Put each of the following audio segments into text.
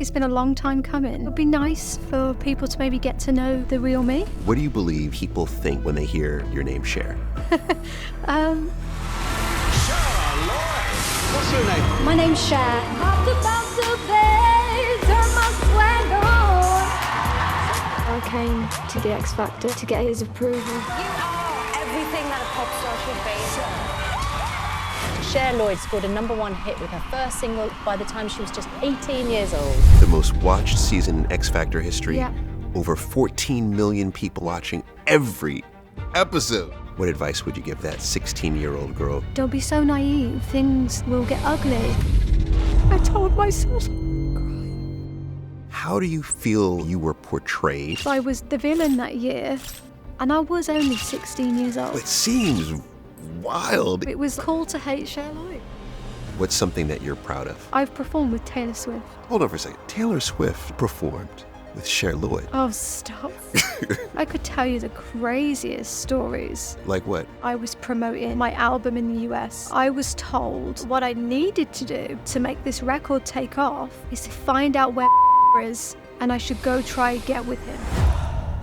It's been a long time coming. It would be nice for people to maybe get to know the real me. What do you believe people think when they hear your name, Cher? Cher Lloyd. What's your name? My name's Cher. I came to the X Factor to get his approval. You are everything that a pop star should be. Cher Lloyd scored a #1 hit with her first single by the time she was just 18 years old. The most watched season in X Factor history. Yeah. Over 14 million people watching every episode. What advice would you give that 16-year-old girl? Don't be so naive. Things will get ugly. I told myself. How do you feel you were portrayed? I was the villain that year, and I was only 16 years old. It seems wild. It was cool to hate Cher Lloyd. What's something that you're proud of? I've performed with Taylor Swift. Hold on for a second. Taylor Swift performed with Cher Lloyd. Oh, stop. I could tell you the craziest stories. Like what? I was promoting my album in the US. I was told what I needed to do to make this record take off is to find out where is, and I should go try get with him.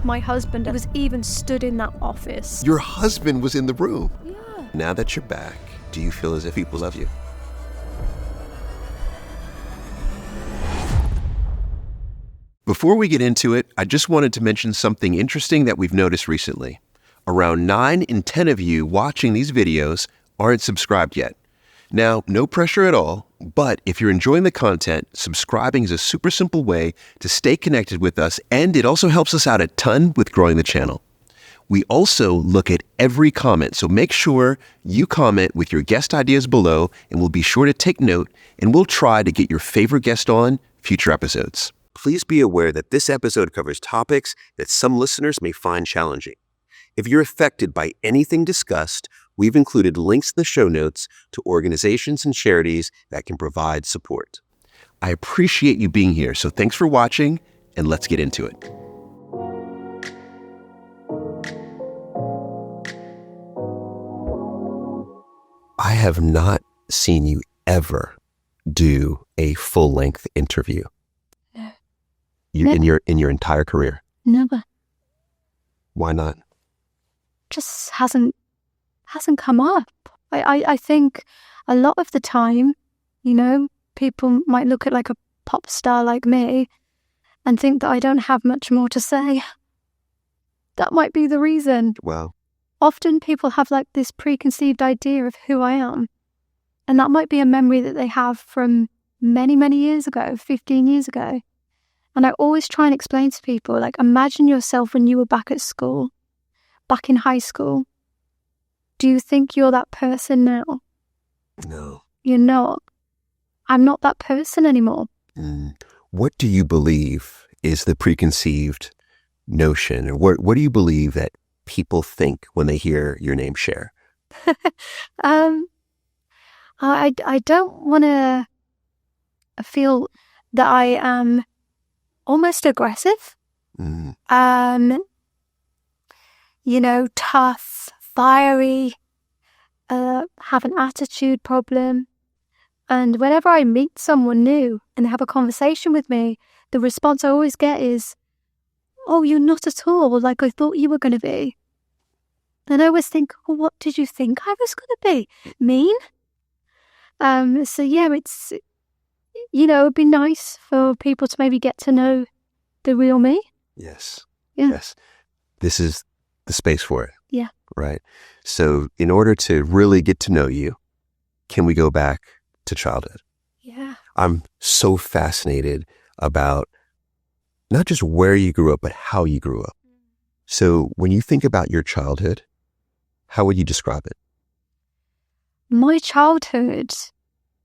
My husband was even stood in that office. Your husband was in the room. Yeah. Now that you're back, do you feel as if people love you? Before we get into it, I just wanted to mention something interesting that we've noticed recently. Around 9 in 10 of you watching these videos aren't subscribed yet. Now, no pressure at all, but if you're enjoying the content, subscribing is a super simple way to stay connected with us, and it also helps us out a ton with growing the channel. We also look at every comment, so make sure you comment with your guest ideas below, and we'll be sure to take note, and we'll try to get your favorite guest on future episodes. Please be aware that this episode covers topics that some listeners may find challenging. If you're affected by anything discussed, we've included links in the show notes to organizations and charities that can provide support. I appreciate you being here, so thanks for watching, and let's get into it. I have not seen you ever do a full-length interview. No. In your entire career. Never. Why not? Just hasn't come up. I think a lot of the time, you know, people might look at like a pop star like me and think that I don't have much more to say. That might be the reason. Well, Often people have like this preconceived idea of who I am. And that might be a memory that they have from many, many years ago, 15 years ago. And I always try and explain to people, like, imagine yourself when you were back at school, back in high school. Do you think you're that person now? no. You're not. I'm not that person anymore. What do you believe is the preconceived notion, or what do you believe that people think when they hear your name, Cher? I don't want to feel that I am almost aggressive. You know, tough, fiery, have an attitude problem. And whenever I meet someone new and they have a conversation with me, the response I always get is, "Oh, you're not at all like I thought you were going to be." And I always think, well, what did you think I was going to be? Mean? So yeah, it's, you know, it'd be nice for people to maybe get to know the real me. Yes. Yeah. Yes. This is the space for it. Yeah. Right. So in order to really get to know you, can we go back to childhood? Yeah. I'm so fascinated about not just where you grew up, but how you grew up. So when you think about your childhood, how would you describe it? My childhood,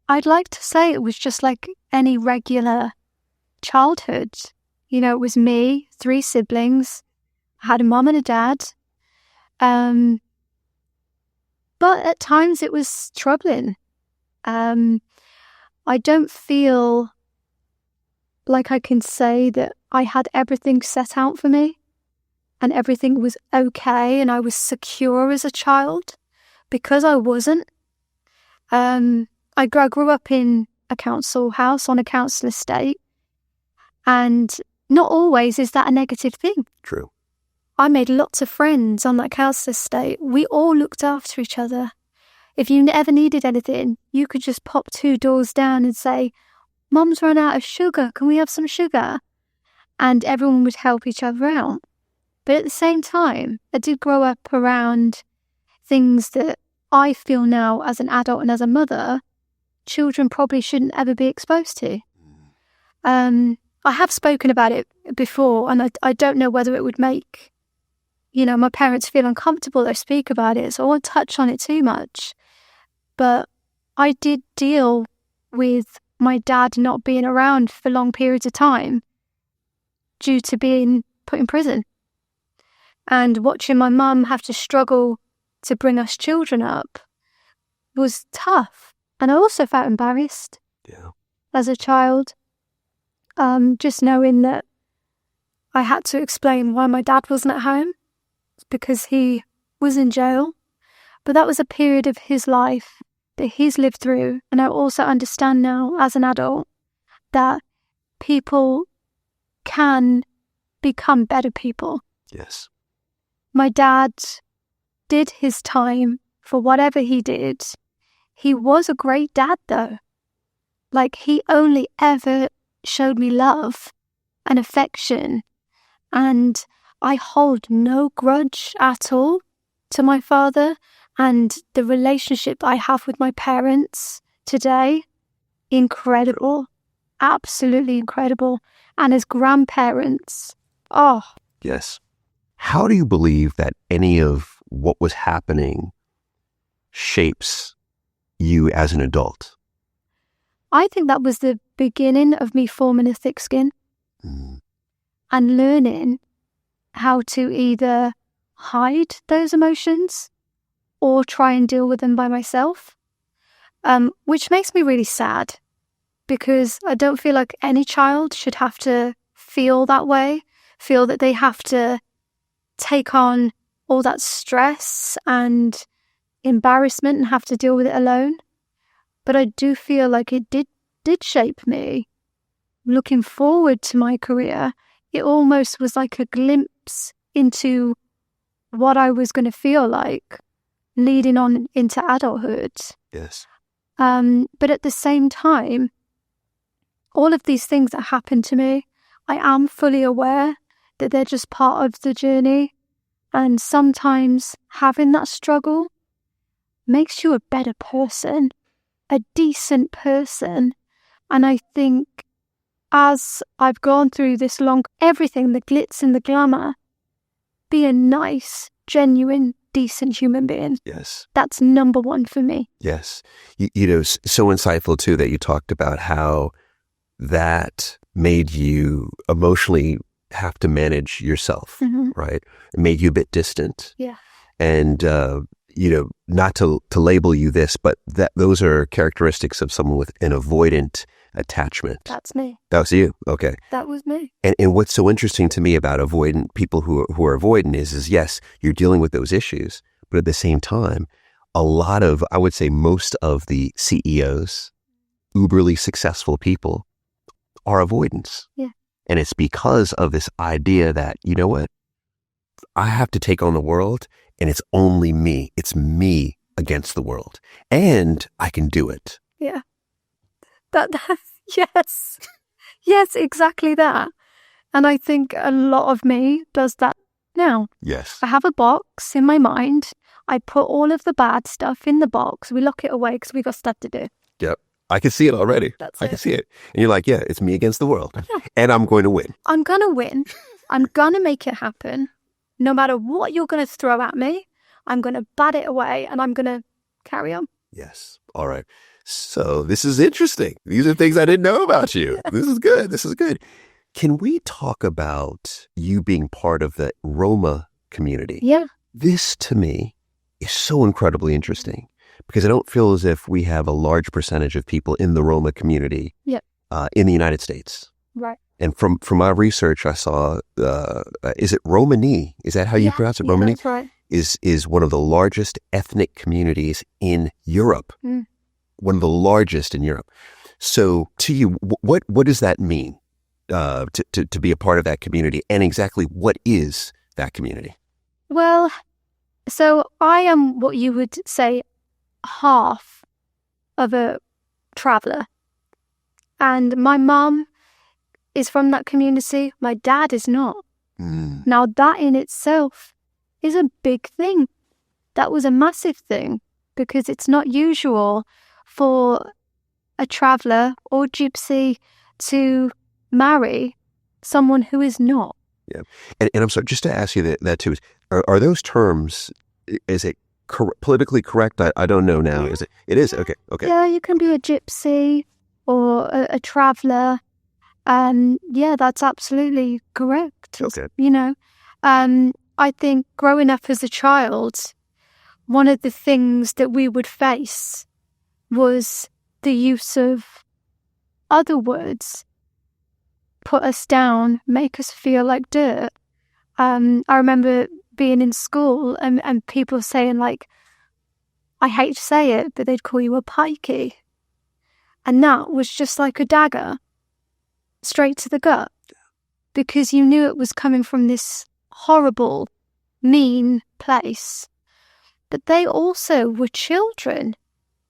I'd like to say it was just like any regular childhood. You know, it was me, 3 siblings. I had a mum and a dad. But at times it was troubling. I don't feel like I can say that I had everything set out for me and everything was okay and I was secure as a child, because I wasn't. I grew up in a council house on a council estate, And not always is that a negative thing. True. I made lots of friends on that council estate. We all looked after each other. If you ever needed anything, you could just pop 2 doors down and say, Mum's run out of sugar, can we have some sugar? And everyone would help each other out. But at the same time, I did grow up around things that I feel now as an adult and as a mother, children probably shouldn't ever be exposed to. I have spoken about it before, and I don't know whether it would make, my parents feel uncomfortable or speak about it, so I won't touch on it too much. But I did deal with my dad not being around for long periods of time due to being put in prison. And watching my mum have to struggle to bring us children up was tough. And I also felt embarrassed as a child. Just knowing that I had to explain why my dad wasn't at home. It's because he was in jail. But that was a period of his life that he's lived through. And I also understand now as an adult that people can become better people. Yes. My dad did his time for whatever he did. He was a great dad though. Like, he only ever showed me love and affection, and I hold no grudge at all to my father, and the relationship I have with my parents today, incredible, absolutely incredible. And as grandparents, Yes. How do you believe that any of what was happening shapes you as an adult? I think that was the beginning of me forming a thick skin and learning how to either hide those emotions or try and deal with them by myself, which makes me really sad because I don't feel like any child should have to feel that way, feel that they have to take on all that stress and embarrassment and have to deal with it alone. But I do feel like it did shape me. Looking forward to my career, it almost was like a glimpse into what I was going to feel like leading on into adulthood. Yes. But at the same time, all of these things that happened to me, I am fully aware that they're just part of the journey. And sometimes having that struggle makes you a better person, a decent person. And I think as I've gone through this everything, the glitz and the glamour, be a nice, genuine, decent human being. Yes. That's number one for me. Yes. So insightful too that you talked about how that made you emotionally have to manage yourself, right? It made you a bit distant. Yeah. And, not to label you this, but those are characteristics of someone with an avoidant attachment. That's me. That was you. Okay. That was me. And what's so interesting to me about avoidant people who are avoidant is yes, you're dealing with those issues, but at the same time, a lot of, I would say most of the CEOs, uberly successful people are avoidants. Yeah. And it's because of this idea that, you know what, I have to take on the world and it's only me. It's me against the world. And I can do it. Yeah. Yes. Yes, exactly that. And I think a lot of me does that now. Yes. I have a box in my mind. I put all of the bad stuff in the box. We lock it away because we got stuff to do. Yep. I can see it already. That's I it. can see it. And you're like, yeah, it's me against the world. Yeah. And I'm going to win. I'm going to win. I'm going to make it happen. No matter what you're going to throw at me, I'm going to bat it away and I'm going to carry on. Yes. All right. So this is interesting. These are things I didn't know about you. This is good. This is good. Can we talk about you being part of the Roma community? Yeah. This to me is so incredibly interesting because I don't feel as if we have a large percentage of people in the Roma community in the United States. Right. And from my research, I saw, is it Romany? Is that how you pronounce it? Yeah, Romany? that's right. Is one of the largest ethnic communities in Europe. One of the largest in Europe. So to you, what does that mean? to be a part of that community, and exactly what is that community? Well, so I am what you would say half of a traveller. And my mum is from that community. My dad is not. Now, that in itself is a big thing. That was a massive thing because it's not usual for a traveller or gypsy to marry someone who is not. Yeah. And I'm sorry, just to ask you that too, are those terms, is it politically correct? I don't know now. Yeah. Is it? It is? Okay. Yeah, you can be a gypsy or a traveller. Yeah, that's absolutely correct. Okay. You know, I think growing up as a child, one of the things that we would face was the use of other words, put us down, make us feel like dirt. I remember being in school and people saying, like, I hate to say it, but they'd call you a pikey. And that was just like a dagger straight to the gut, because you knew it was coming from this horrible, mean place. But they also were children.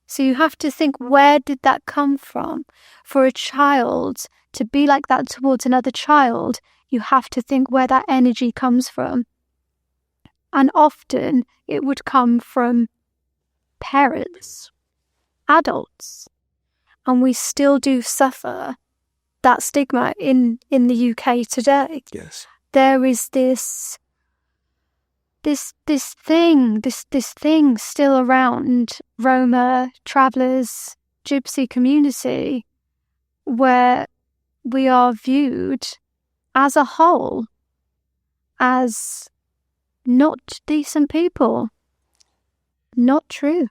So you have to think, where did that come from? For a child to be like that towards another child, you have to think where that energy comes from. And often it would come from parents, adults. And we still do suffer that stigma in the UK today. Yes. There is this thing still around Roma, travellers, gypsy community, where we are viewed as a whole as not decent people. Not true.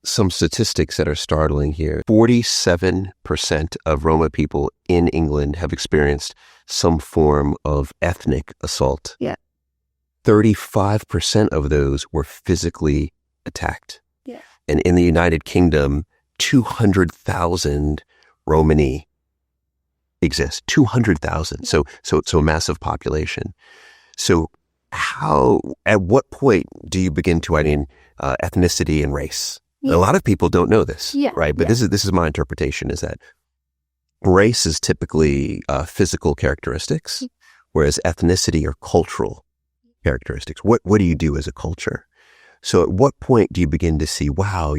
Some statistics that are startling here. 47% of Roma people in England have experienced some form of ethnic assault. Yeah. 35% of those were physically attacked. Yeah. And in the United Kingdom, 200,000 Romany exist. 200,000. So a massive population. So at what point do you begin to add in ethnicity and race? Yeah. A lot of people don't know this, Yeah, right? But yeah. this is my interpretation, is that race is typically physical characteristics, whereas ethnicity are cultural characteristics. What do you do as a culture? So at what point do you begin to see, wow,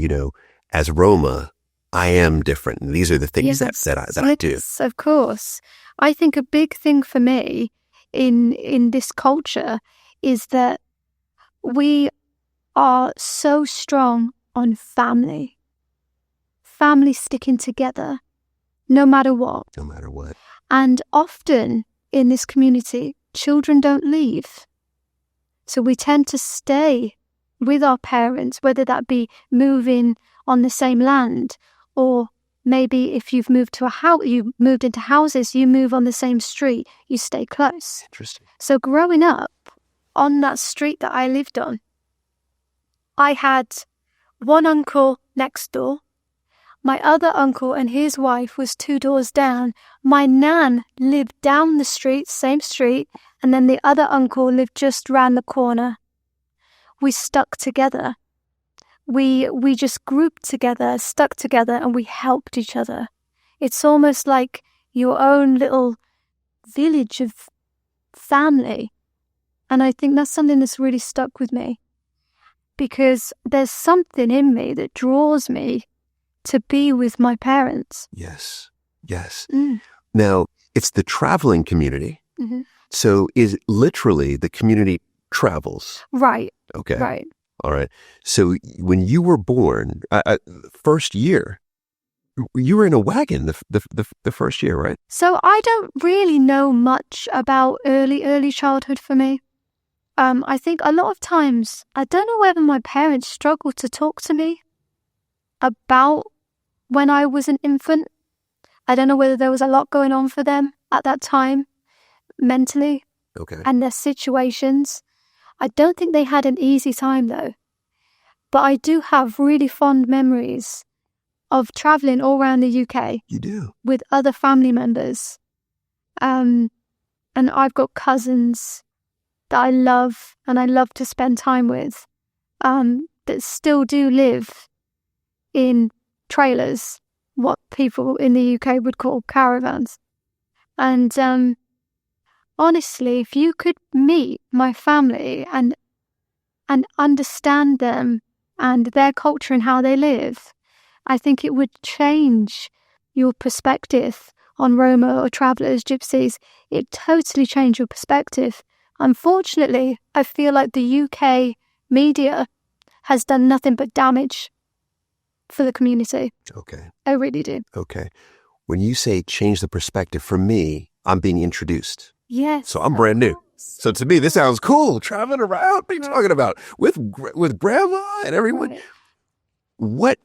as Roma, I am different. And these are the things that I do. Yes, of course. I think a big thing for me in this culture is that we are so strong on family sticking together, no matter what. No matter what. And often in this community, children don't leave. So we tend to stay with our parents, whether that be moving on the same land, or maybe if you've moved to you moved into houses, you move on the same street, you stay close. Interesting. So growing up on that street that I lived on, I had one uncle next door. My other uncle and his wife was 2 doors down. My nan lived down the street, same street, and then the other uncle lived just round the corner. We stuck together. We just grouped together, stuck together, and we helped each other. It's almost like your own little village of family. And I think that's something that's really stuck with me, because there's something in me that draws me to be with my parents. Yes. Yes. Mm. Now, it's the traveling community. Mm-hmm. So is literally the community travels. Right. Okay. Right. All right. So when you were born, first year, you were in a wagon the first year, right? So I don't really know much about early childhood for me. I think a lot of times, I don't know whether my parents struggled to talk to me about when I was an infant. I don't know whether there was a lot going on for them at that time, mentally, Okay. and their situations. I don't think they had an easy time though. But I do have really fond memories of travelling all around the UK You do. with other family members And I've got cousins that I love and I love to spend time with, that still do live in trailers, what people in the UK would call caravans. And honestly, if you could meet my family and understand them and their culture and how they live, I think it would change your perspective on Roma or travellers, gypsies. It totally changed your perspective. Unfortunately, I feel like the UK media has done nothing but damage for the community. Okay. I really do. Okay. When you say change the perspective, for me, I'm being introduced. Yes. So I'm brand new. So to me, this sounds cool. Traveling around, what are you talking about? With grandma and everyone. Right.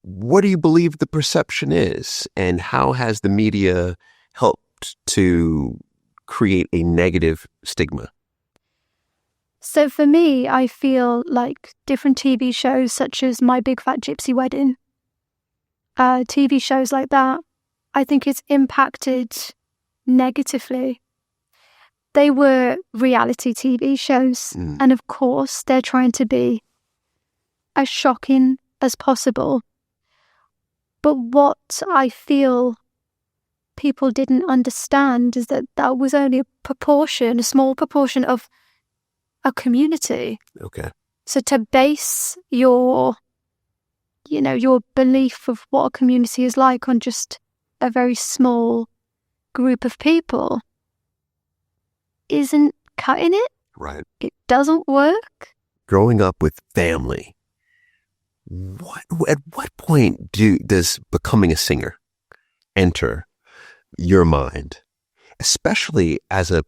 What do you believe the perception is? And how has the media helped to create a negative stigma? So for me, I feel like different TV shows such as My Big Fat Gypsy Wedding, TV shows like that, I think it's impacted negatively. They were reality TV shows, and of course, they're trying to be as shocking as possible. But what I feel people didn't understand is that that was only a small proportion of a community. Okay. So to base your belief of what a community is like on just a very small group of people isn't cutting it. Right. It doesn't work. Growing up with family, at what point does becoming a singer enter your mind, especially as a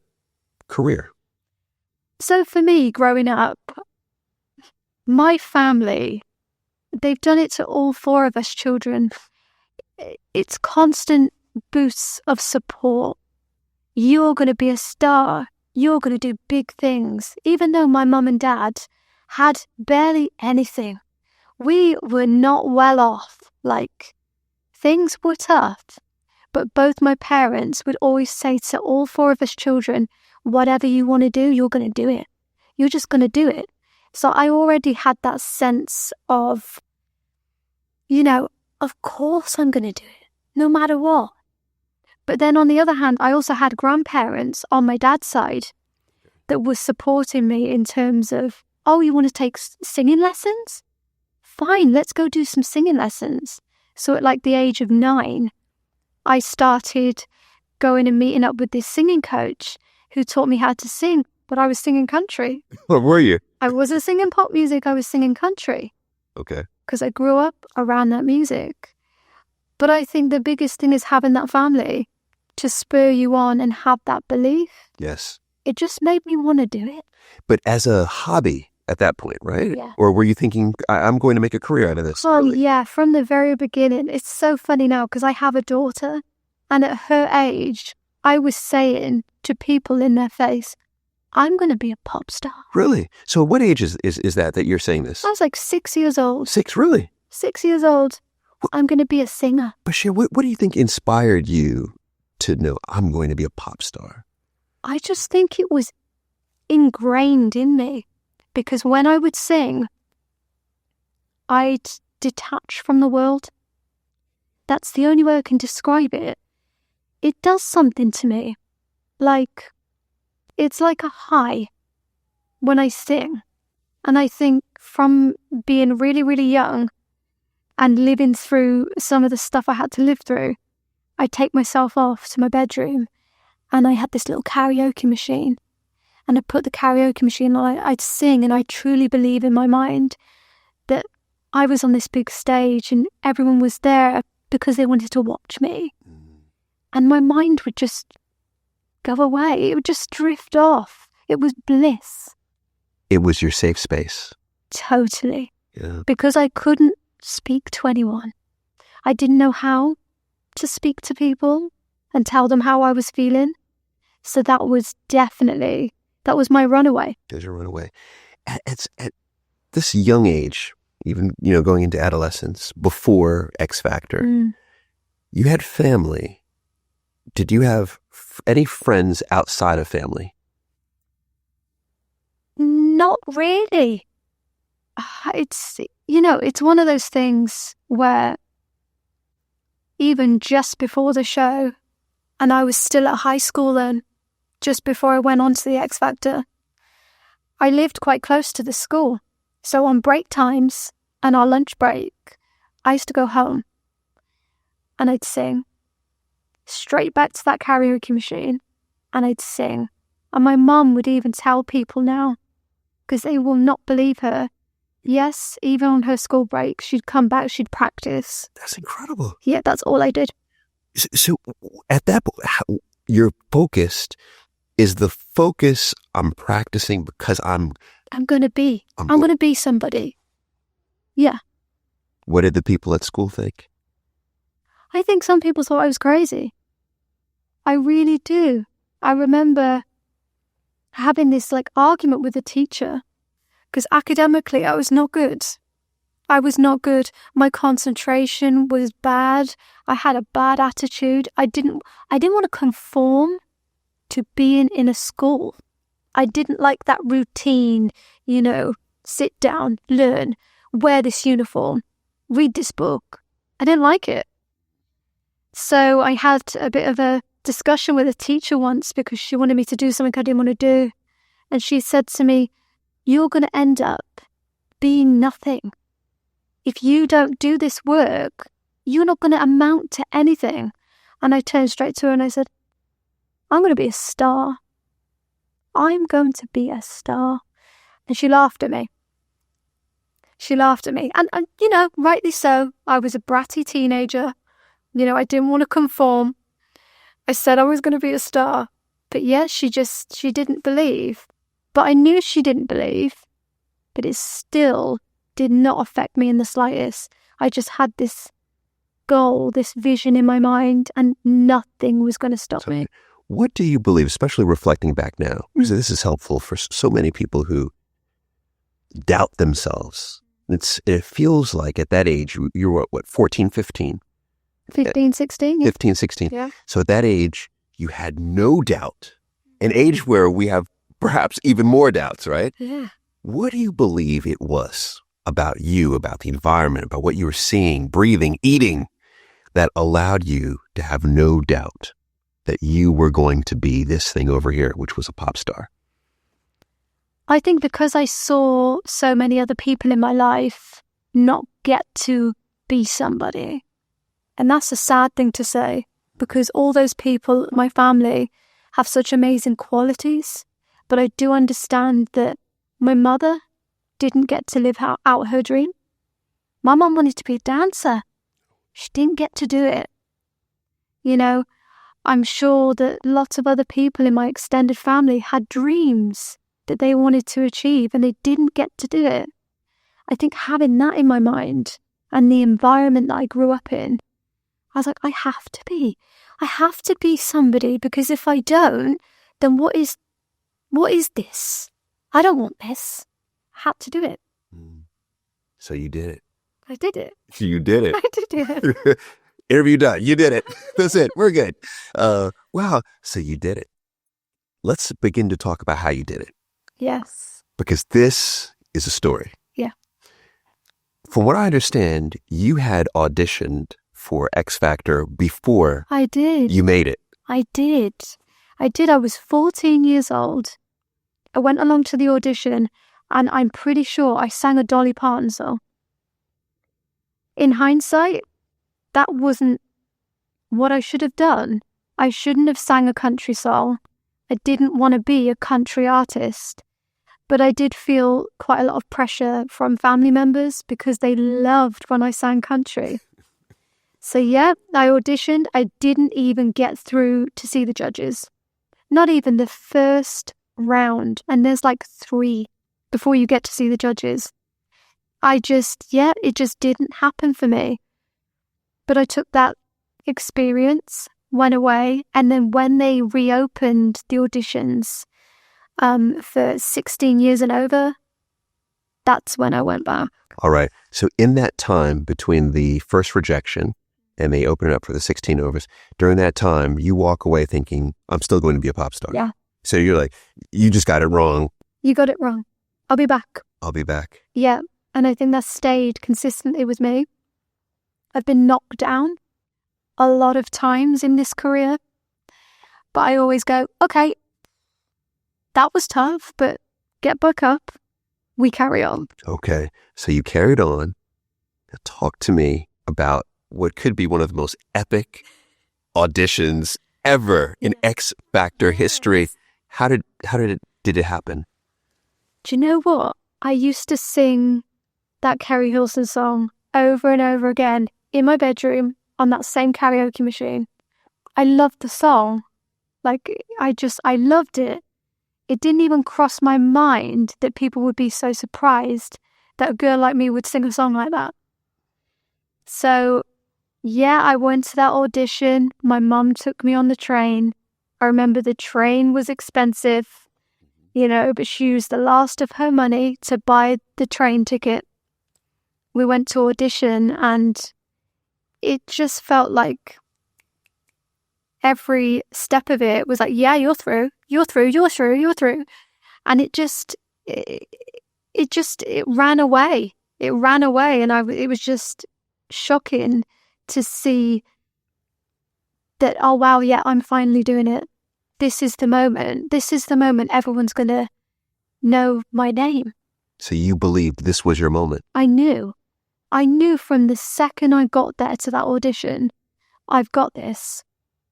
career? So for me, growing up, my family, they've done it to all four of us children. It's constant boosts of support. You're going to be a star. You're going to do big things. Even though my mum and dad had barely anything, we were not well off. Like, things were tough. But both my parents would always say to all four of us children, whatever you want to do, you're going to do it. You're just going to do it. So I already had that sense of, of course I'm going to do it, no matter what. But then on the other hand, I also had grandparents on my dad's side that were supporting me in terms of, oh, you want to take singing lessons? Fine, let's go do some singing lessons. So at like the age of 9, I started going and meeting up with this singing coach who taught me how to sing, but I was singing country. What were you? I wasn't singing pop music, I was singing country. Okay. Because I grew up around that music. But I think the biggest thing is having that family to spur you on and have that belief. Yes. It just made me want to do it. But as a hobby at that point, right? Yeah. Or were you thinking, I'm going to make a career out of this? Oh, really? yeah, from the very beginning. It's so funny now because I have a daughter, and at her age, I was saying to people in their face, I'm going to be a pop star. Really? So what age is that you're saying this? I was like 6 years old. 6, really? 6 years old. I'm going to be a singer. But Cher, what do you think inspired you to know I'm going to be a pop star? I just think it was ingrained in me because when I would sing, I'd detach from the world. That's the only way I can describe it. It does something to me. Like, it's like a high when I sing. And I think from being really, really young and living through some of the stuff I had to live through, I'd take myself off to my bedroom and I had this little karaoke machine. And I'd put the karaoke machine on, I'd sing, and I truly believe in my mind that I was on this big stage and everyone was there because they wanted to watch me. And my mind would just go away. It would just drift off. It was bliss. It was your safe space. Totally. Yeah. Because I couldn't speak to anyone. I didn't know how to speak to people and tell them how I was feeling. So that was my runaway. There's your runaway. At this young age, even, going into adolescence, before X Factor, you had family. Did you have any friends outside of family? Not really. It's one of those things where even just before the show, and I was still at high school then, just before I went on to the X Factor, I lived quite close to the school. So on break times and our lunch break, I used to go home and I'd sing straight back to that karaoke machine and I'd sing. And my mum would even tell people now, because they will not believe her. Yes, even on her school break, she'd come back, she'd practice. That's incredible. Yeah, that's all I did. So at that point, you're focused. Is the focus I'm practicing because I'm going to be somebody. Yeah. What did the people at school think? I think some people thought I was crazy. I really do. I remember having this argument with a teacher because academically I was not good. I was not good. My concentration was bad. I had a bad attitude. I didn't want to conform to being in a school. I didn't like that routine, sit down, learn, wear this uniform, read this book. I didn't like it. So I had a bit of a discussion with a teacher once because she wanted me to do something I didn't want to do. And she said to me, "You're going to end up being nothing. If you don't do this work, you're not going to amount to anything." And I turned straight to her and I said, "I'm going to be a star. I'm going to be a star." And she laughed at me. And rightly so. I was a bratty teenager. I didn't want to conform. I said I was going to be a star. But yes, she didn't believe. But I knew she didn't believe. But it still did not affect me in the slightest. I just had this goal, this vision in my mind, and nothing was going to stop me. What do you believe, especially reflecting back now? Because this is helpful for so many people who doubt themselves. It feels like at that age, you were what, 14, 15? 15, 16? Yeah. 15, 16. Yeah. So at that age, you had no doubt. An age where we have perhaps even more doubts, right? Yeah. What do you believe it was about you, about the environment, about what you were seeing, breathing, eating, that allowed you to have no doubt that you were going to be this thing over here, which was a pop star? I think because I saw so many other people in my life not get to be somebody. And that's a sad thing to say, because all those people, my family, have such amazing qualities. But I do understand that my mother didn't get to live out her dream. My mum wanted to be a dancer. She didn't get to do it. I'm sure that lots of other people in my extended family had dreams that they wanted to achieve and they didn't get to do it. I think having that in my mind and the environment that I grew up in, I was like, I have to be somebody, because if I don't, then what is this? I don't want this. I had to do it. So you did it. I did it. You did it. I did it. Interview done. You did it. That's it. We're good. Wow. So you did it. Let's begin to talk about how you did it. Yes. Because this is a story. Yeah. From what I understand, you had auditioned for X Factor before I did. You made it. I did. I was 14 years old. I went along to the audition and I'm pretty sure I sang a Dolly Parton song. In hindsight, that wasn't what I should have done. I shouldn't have sang a country song. I didn't want to be a country artist. But I did feel quite a lot of pressure from family members because they loved when I sang country. So yeah, I auditioned. I didn't even get through to see the judges. Not even the first round. And there's 3 before you get to see the judges. It just didn't happen for me. But I took that experience, went away, and then when they reopened the auditions for 16 years and over, that's when I went back. All right. So in that time between the first rejection and they open it up for the 16 overs. During that time, you walk away thinking, I'm still going to be a pop star. Yeah. So you're like, you just got it wrong. You got it wrong. I'll be back. I'll be back. Yeah. And I think that's stayed consistently with me. I've been knocked down a lot of times in this career, but I always go, okay, that was tough, but get back up. We carry on. Okay. So you carried on. Now talk to me about what could be one of the most epic auditions ever in X Factor history. How did it happen? Do you know what? I used to sing that Kerry Hilson song over and over again in my bedroom on that same karaoke machine. I loved the song. Like, I loved it. It didn't even cross my mind that people would be so surprised that a girl like me would sing a song like that. So, yeah, I went to that audition. My mum took me on the train. I remember the train was expensive, but she used the last of her money to buy the train ticket. We went to audition and it just felt like every step of it was like, yeah, you're through. And it ran away. It ran away. And it was just shocking to see that, oh, wow, yeah, I'm finally doing it. This is the moment. This is the moment everyone's going to know my name. So you believed this was your moment? I knew from the second I got there to that audition, I've got this.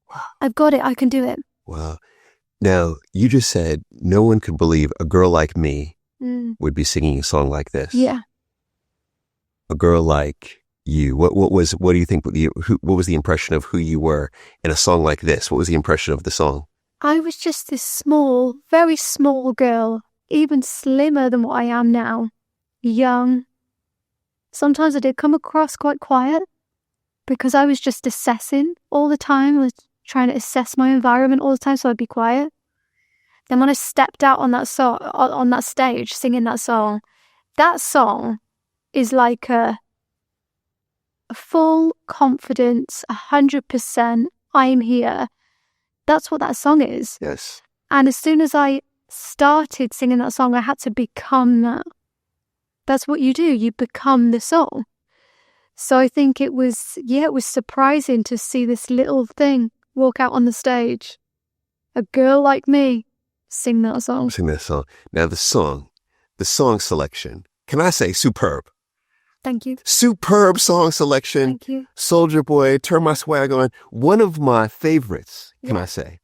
Wow. I've got it. I can do it. Wow. Now, you just said no one could believe a girl like me would be singing a song like this. Yeah. A girl like you. What do you think, what was the impression of who you were in a song like this? What was the impression of the song? I was just this small, very small girl, even slimmer than what I am now. Young. Sometimes I did come across quite quiet because I was just assessing all the time. I was trying to assess my environment all the time, so I'd be quiet. Then when I stepped out on that stage singing that song is like a full confidence, 100%, I'm here. That's what that song is. Yes. And as soon as I started singing that song, I had to become that. That's what you do. You become the song. So I think it was surprising to see this little thing walk out on the stage. A girl like me sing that song. Sing that song. Now the song selection, can I say superb? Thank you. Superb song selection. Thank you. Soldier Boy, Turn My Swag On. One of my favorites, can I say?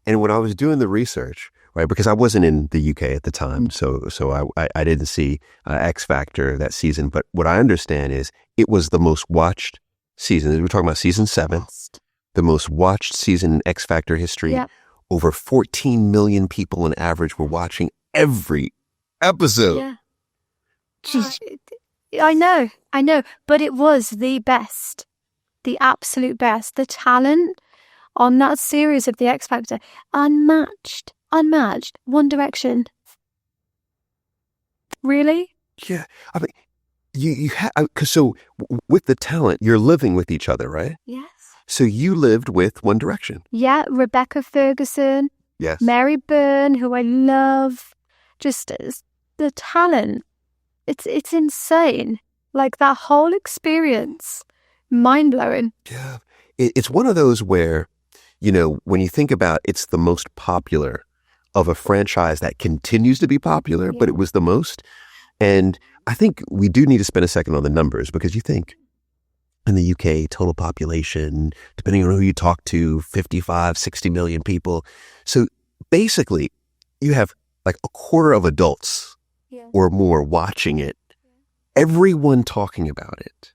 And when I was doing the research, right, because I wasn't in the UK at the time, so I didn't see X Factor that season. But what I understand is it was the most watched season. We're talking about season 7, the most watched season in X Factor history. Yeah. Over 14 million people on average were watching every episode. Yeah. I know, but it was the best, the absolute best. The talent on that series of the X Factor, unmatched. One Direction. Really? Yeah, I mean, you have, so with the talent, you're living with each other, right? Yes. So you lived with One Direction. Yeah, Rebecca Ferguson. Yes. Mary Byrne, who I love. Just the talent. It's insane. Like that whole experience, mind-blowing. Yeah. It's one of those where, when you think about it's the most popular of a franchise that continues to be popular, but it was the most. And I think we do need to spend a second on the numbers, because you think in the UK, total population, depending on who you talk to, 55, 60 million people. So basically, you have like a quarter of adults or more watching it, everyone talking about it,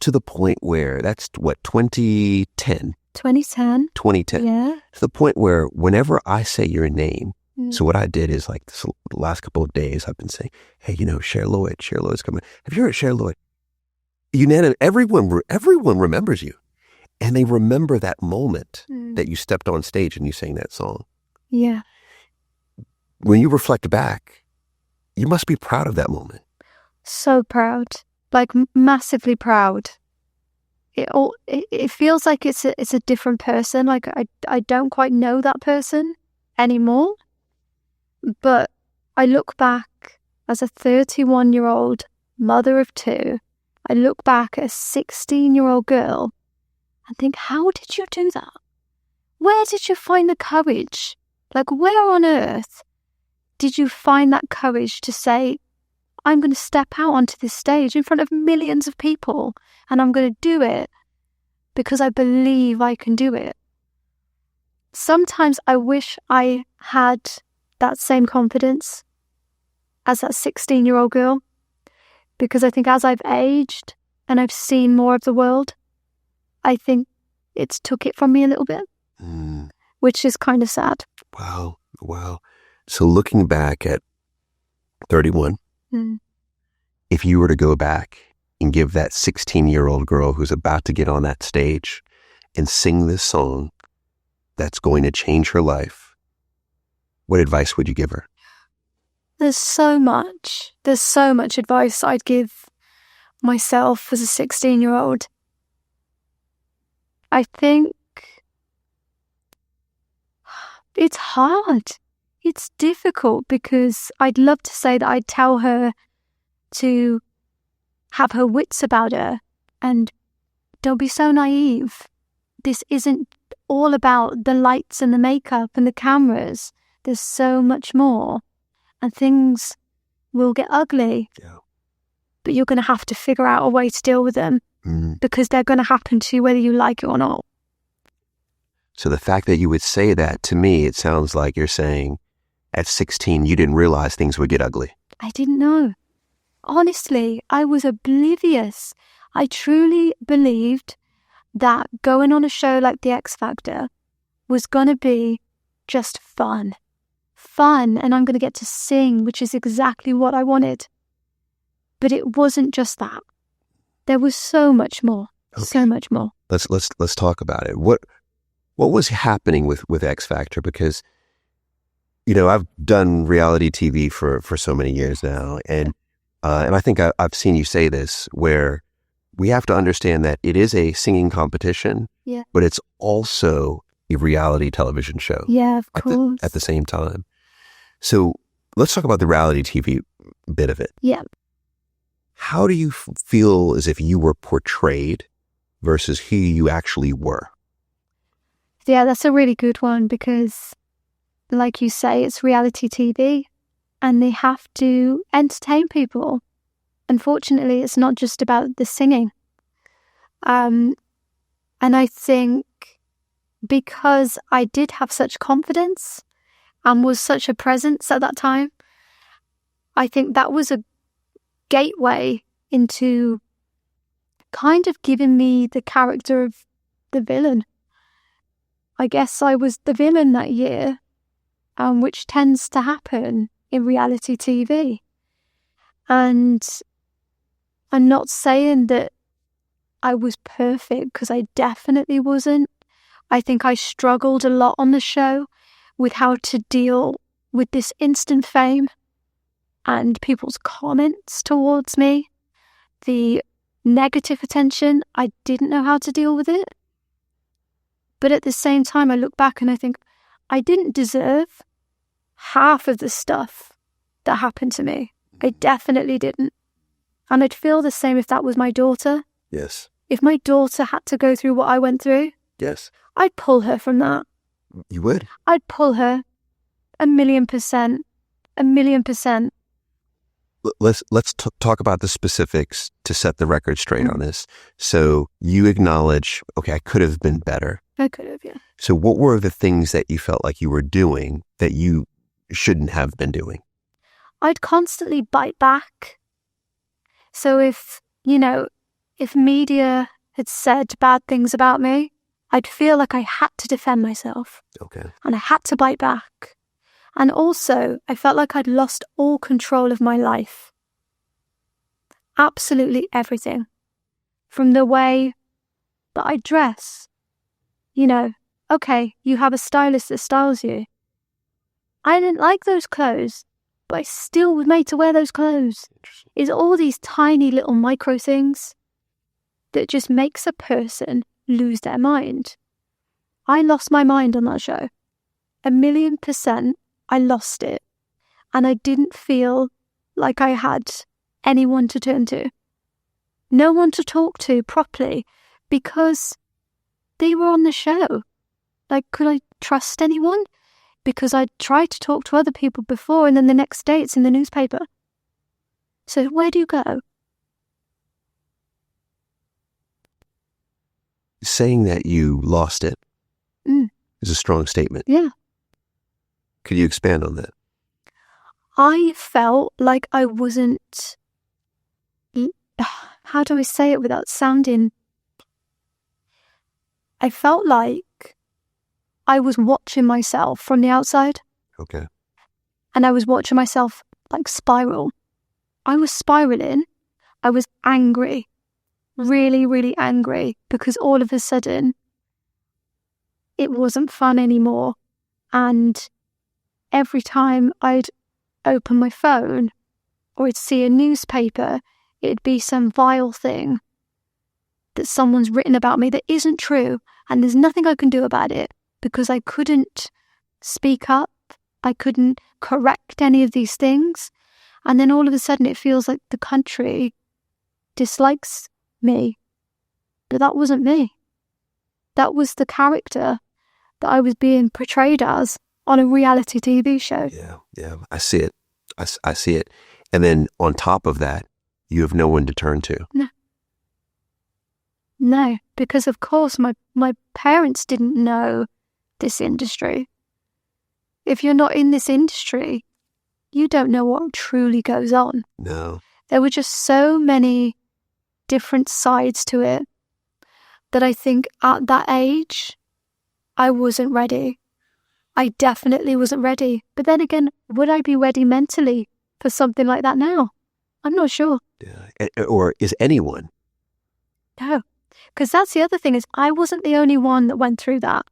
to the point where that's what, 2010? 2010. Yeah. To the point where whenever I say your name, so what I did is like the last couple of days, I've been saying, hey, Cher Lloyd's coming. Have you heard Cher Lloyd? Everyone remembers you. And they remember that moment that you stepped on stage and you sang that song. Yeah. When you reflect back, you must be proud of that moment. So proud. Like massively proud. it feels like it's a different person. Like I don't quite know that person anymore. But I look back as a 31-year-old mother of two. I look back at a 16-year-old girl and think, how did you do that? Where did you find the courage? Like, where on earth did you find that courage to say, I'm going to step out onto this stage in front of millions of people and I'm going to do it because I believe I can do it? Sometimes I wish I had that same confidence as that 16-year-old girl, because I think as I've aged and I've seen more of the world, I think it's took it from me a little bit, which is kind of sad. Wow. So looking back at 31, if you were to go back and give that 16-year-old girl who's about to get on that stage and sing this song that's going to change her life, what advice would you give her? There's so much advice I'd give myself as a 16-year-old. I think it's hard. It's difficult because I'd love to say that I'd tell her to have her wits about her and don't be so naive. This isn't all about the lights and the makeup and the cameras. There's so much more, and things will get ugly. Yeah. But you're going to have to figure out a way to deal with them because they're going to happen to you whether you like it or not. So the fact that you would say that, to me, it sounds like you're saying at 16, you didn't realize things would get ugly. I didn't know. Honestly, I was oblivious. I truly believed that going on a show like The X Factor was going to be just fun, and I'm going to get to sing, which is exactly what I wanted. But it wasn't just that. There was so much more. Okay. So much more. Let's talk about it. What was happening with X Factor? Because, you know, I've done reality TV for so many years now, and I think I've seen you say this, where we have to understand that it is a singing competition, but it's also a reality television show. Yeah, of course. At the same time. So let's talk about the reality TV bit of it. Yeah. How do you feel as if you were portrayed versus who you actually were? Yeah, that's a really good one because, like you say, it's reality TV and they have to entertain people. Unfortunately, it's not just about the singing. And I think because I did have such confidence and was such a presence at that time, I think that was a gateway into kind of giving me the character of the villain. I guess I was the villain that year, which tends to happen in reality TV. And I'm not saying that I was perfect, because I definitely wasn't. I think I struggled a lot on the show with how to deal with this instant fame and people's comments towards me. The negative attention, I didn't know how to deal with it. But at the same time, I look back and I think I didn't deserve half of the stuff that happened to me. I definitely didn't. And I'd feel the same if that was my daughter. Yes. If my daughter had to go through what I went through, yes, I'd pull her from that. You would? I'd pull her 1,000,000%. 1,000,000%. Let's talk about the specifics to set the record straight on this. So you acknowledge, okay, I could have been better. I could have, yeah. So what were the things that you felt like you were doing that you shouldn't have been doing? I'd constantly bite back. So if media had said bad things about me, I'd feel like I had to defend myself. Okay. And I had to bite back. And also, I felt like I'd lost all control of my life. Absolutely everything. From the way that I dress. Okay, you have a stylist that styles you. I didn't like those clothes, but I still was made to wear those clothes. It's all these tiny little micro things. that just makes a person lose their mind. I lost my mind on that show. 1,000,000%, I lost it. And I didn't feel like I had anyone to turn to. No one to talk to properly because they were on the show. Like, could I trust anyone? Because I tried to talk to other people before and then the next day it's in the newspaper. So where do you go? Saying that you lost it is a strong statement. Yeah. Could you expand on that? I felt like I wasn't... How do I say it without sounding... I felt like I was watching myself from the outside. Okay. And I was watching myself like spiral. I was spiraling. I was angry. Really, really angry. Because all of a sudden, it wasn't fun anymore. And every time I'd open my phone or I'd see a newspaper, it'd be some vile thing that someone's written about me that isn't true. And there's nothing I can do about it because I couldn't speak up. I couldn't correct any of these things. And then all of a sudden it feels like the country dislikes me. But that wasn't me. That was the character that I was being portrayed as on a reality TV show. Yeah. I see it. I see it. And then on top of that, you have no one to turn to. No, because of course my parents didn't know this industry. If you're not in this industry, you don't know what truly goes on. No. There were just so many different sides to it that I think at that age, I wasn't ready. I definitely wasn't ready. But then again, would I be ready mentally for something like that now? I'm not sure. Yeah. Or is anyone? No, because that's the other thing is I wasn't the only one that went through that.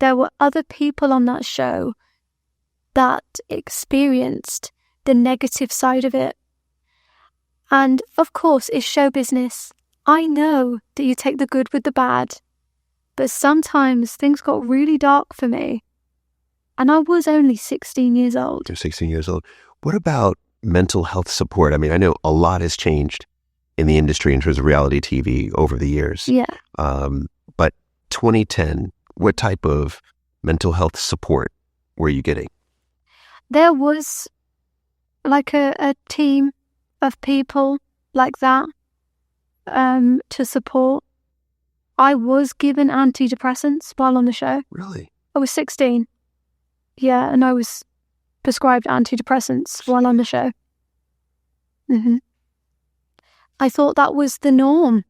There were other people on that show that experienced the negative side of it. And of course, it's show business. I know that you take the good with the bad, but sometimes things got really dark for me. And I was only 16 years old. You're 16 years old. What about mental health support? I mean, I know a lot has changed in the industry in terms of reality TV over the years. Yeah. But 2010, what type of mental health support were you getting? There was like a team of people like that to support. I was given antidepressants while on the show. Really? I was 16. Yeah, and I was prescribed antidepressants while on the show. I thought that was the norm.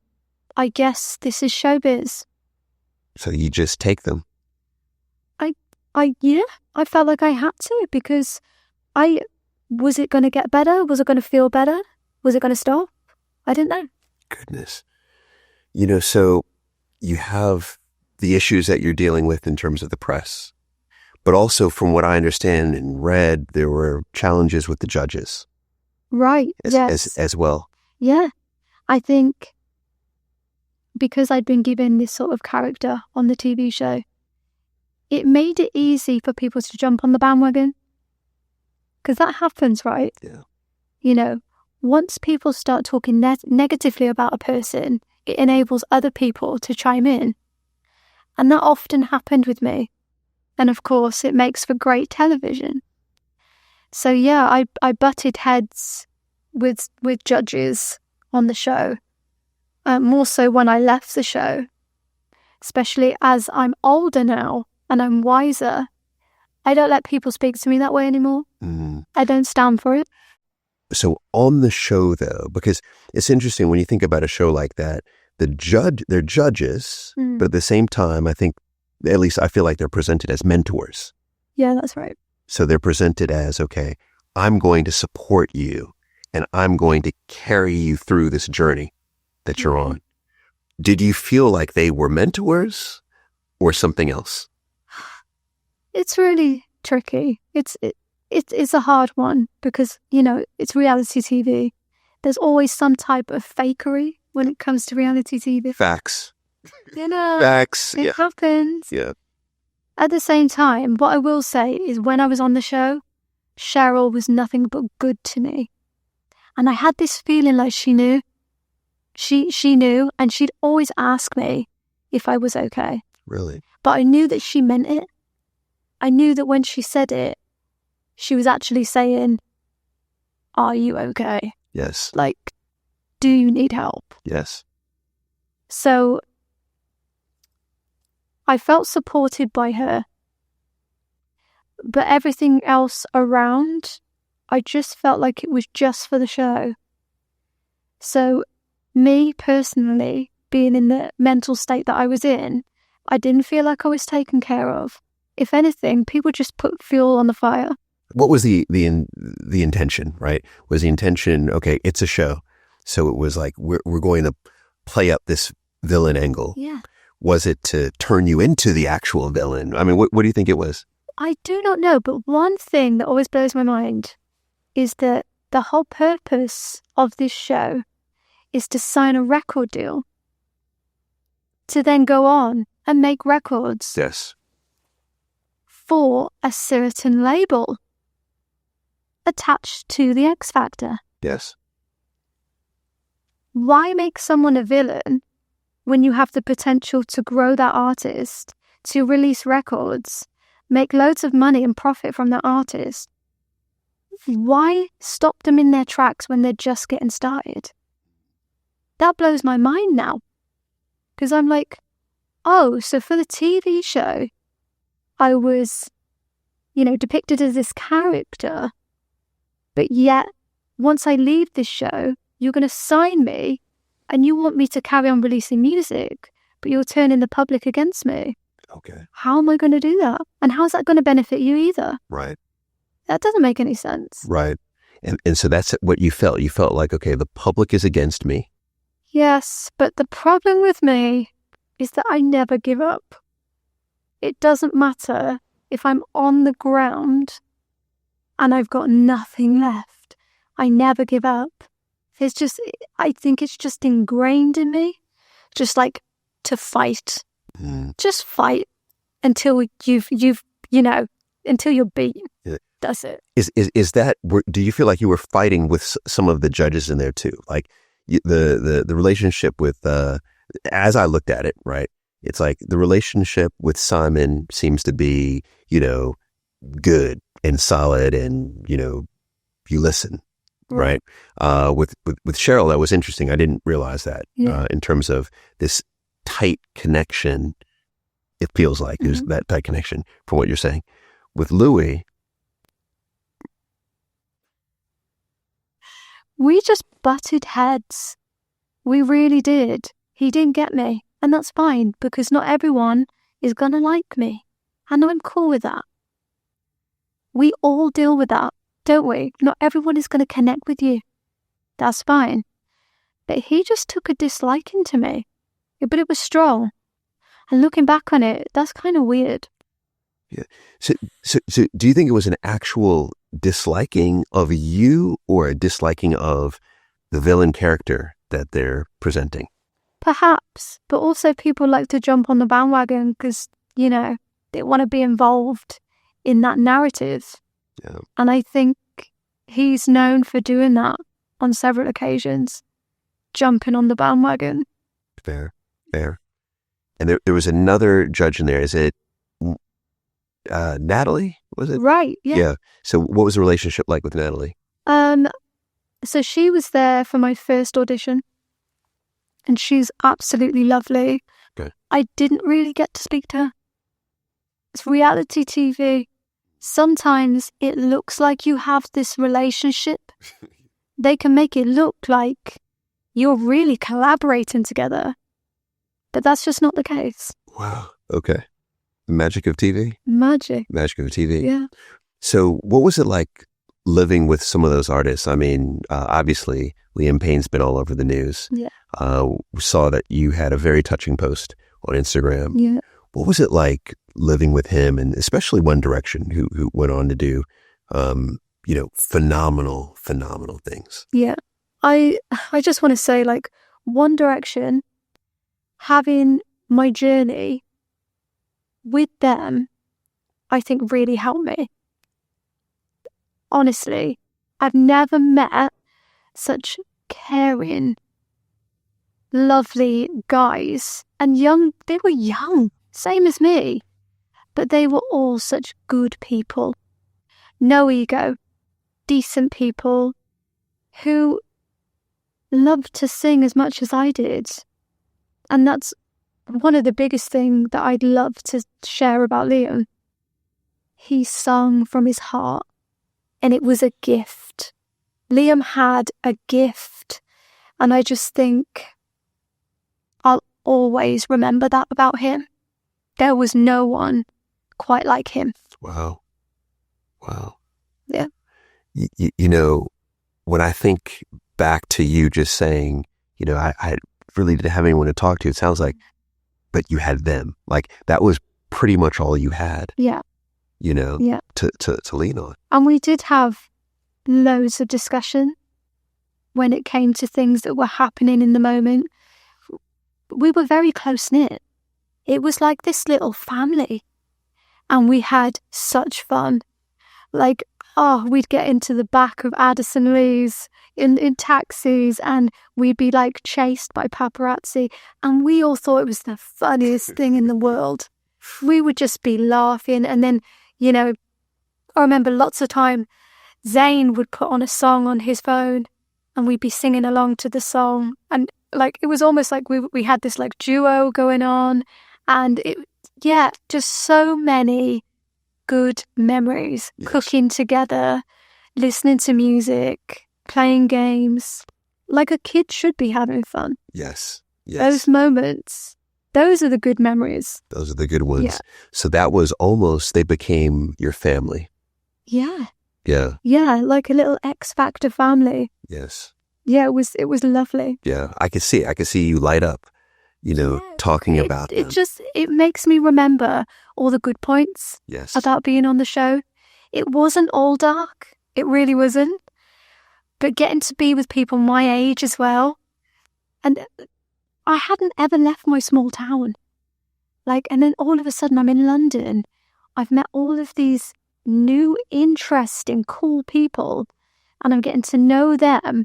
I guess this is showbiz. So you just take them? I felt like I had to because was it going to get better? Was it going to feel better? Was it going to stop? I didn't know. Goodness. So you have the issues that you're dealing with in terms of the press, but also from what I understand and read, there were challenges with the judges. Right, yes. As well. Yeah, I think because I'd been given this sort of character on the TV show, it made it easy for people to jump on the bandwagon. Because that happens, right? Yeah. Once people start talking negatively about a person, it enables other people to chime in. And that often happened with me. And of course, it makes for great television. So yeah, I butted heads with judges on the show. More so when I left the show. Especially as I'm older now and I'm wiser. I don't let people speak to me that way anymore. I don't stand for it. So on the show, though, because it's interesting when you think about a show like that, they're judges, but at the same time, I think, at least I feel like they're presented as mentors. Yeah, that's right. So they're presented as, okay, I'm going to support you and I'm going to carry you through this journey that you're on. Did you feel like they were mentors or something else? It's really tricky. It's a hard one because, it's reality TV. There's always some type of fakery when it comes to reality TV. Facts. It Yeah. happens. Yeah. At the same time, what I will say is when I was on the show, Cheryl was nothing but good to me. And I had this feeling like she knew. She knew, and she'd always ask me if I was okay. Really? But I knew that she meant it. I knew that when she said it, she was actually saying, are you okay? Yes. Like, do you need help? Yes. So I felt supported by her. But everything else around, I just felt like it was just for the show. So me personally, being in the mental state that I was in, I didn't feel like I was taken care of. If anything, people just put fuel on the fire. What was the intention, right? Was the intention, okay, it's a show. So it was like, we're going to play up this villain angle. Yeah. Was it to turn you into the actual villain? I mean, what do you think it was? I do not know, but one thing that always blows my mind is that the whole purpose of this show is to sign a record deal, to then go on and make records Yes. for a certain label attached to the X Factor. Yes. Why make someone a villain when you have the potential to grow that artist, to release records, make loads of money and profit from that artist? Why stop them in their tracks when they're just getting started? That blows my mind now. Because I'm like, oh, so for the TV show, I was, depicted as this character. But yet, once I leave this show, you're going to sign me and you want me to carry on releasing music, but you're turning the public against me. Okay. How am I going to do that? And how's that going to benefit you either? Right. That doesn't make any sense. Right. And so that's what you felt. You felt like, okay, the public is against me. Yes, but the problem with me is that I never give up. It doesn't matter if I'm on the ground and I've got nothing left. I never give up. I think it's just ingrained in me, just like to fight. Just fight until until you're beaten. Yeah. That's it. Is that, do you feel like you were fighting with some of the judges in there too? Like the relationship with, as I looked at it, right? It's like the relationship with Simon seems to be, good and solid and, you listen, right? With Cheryl, that was interesting. I didn't realize that in terms of this tight connection. It feels like there's that tight connection from what you're saying. With Louis, we just butted heads. We really did. He didn't get me. And that's fine, because not everyone is going to like me. And I'm cool with that. We all deal with that, don't we? Not everyone is going to connect with you. That's fine. But he just took a disliking to me. But it was strong. And looking back on it, that's kind of weird. Yeah. So do you think it was an actual disliking of you or a disliking of the villain character that they're presenting? Perhaps, but also people like to jump on the bandwagon because, they want to be involved in that narrative. Yeah. And I think he's known for doing that on several occasions, jumping on the bandwagon. Fair. And there was another judge in there. Is it Natalie? Was it? Right, yeah. Yeah. So what was the relationship like with Natalie? So she was there for my first audition. And she's absolutely lovely. Okay. I didn't really get to speak to her. It's reality TV. Sometimes it looks like you have this relationship. They can make it look like you're really collaborating together. But that's just not the case. Wow. Okay. The magic of TV? Magic Magic of TV. Yeah. So what was it like living with some of those artists? I mean, obviously, Liam Payne's been all over the news. Yeah. We saw that you had a very touching post on Instagram. Yeah. What was it like living with him, and especially One Direction, who went on to do, phenomenal things? Yeah. I just want to say, One Direction, having my journey with them, I think really helped me. Honestly, I've never met such caring, lovely guys. And they were young, same as me. But they were all such good people. No ego, decent people who loved to sing as much as I did. And that's one of the biggest things that I'd love to share about Liam. He sung from his heart, and it was a gift. Liam had a gift, and I just think I'll always remember that about him. There was no one quite like him. Wow. Yeah. You know, when I think back to you just saying, you know, I really didn't have anyone to talk to, it sounds like, but you had them. Like, that was pretty much all you had. Yeah. You know, yeah. to lean on. And we did have loads of discussion when it came to things that were happening in the moment. We were very close-knit. It was like this little family. And we had such fun. Like, we'd get into the back of Addison Lee's in taxis, and we'd be like chased by paparazzi. And we all thought it was the funniest thing in the world. We would just be laughing. And then, you know, I remember lots of time Zayn would put on a song on his phone and we'd be singing along to the song. And like, it was almost like we had this like duo going on. And just so many good memories. Yes. Cooking together, listening to music, playing games, like a kid should be having fun. Yes. Those moments, those are the good memories. Those are the good ones. Yeah. So that was almost, they became your family. Yeah. Yeah. Yeah, like a little X Factor family. Yes. Yeah, it was lovely. Yeah, I could see you light up, you know, talking about them. It makes me remember all the good points. Yes. About being on the show. It wasn't all dark. It really wasn't. But getting to be with people my age as well. And I hadn't ever left my small town. And then all of a sudden I'm in London. I've met all of these new, interesting, cool people. And I'm getting to know them.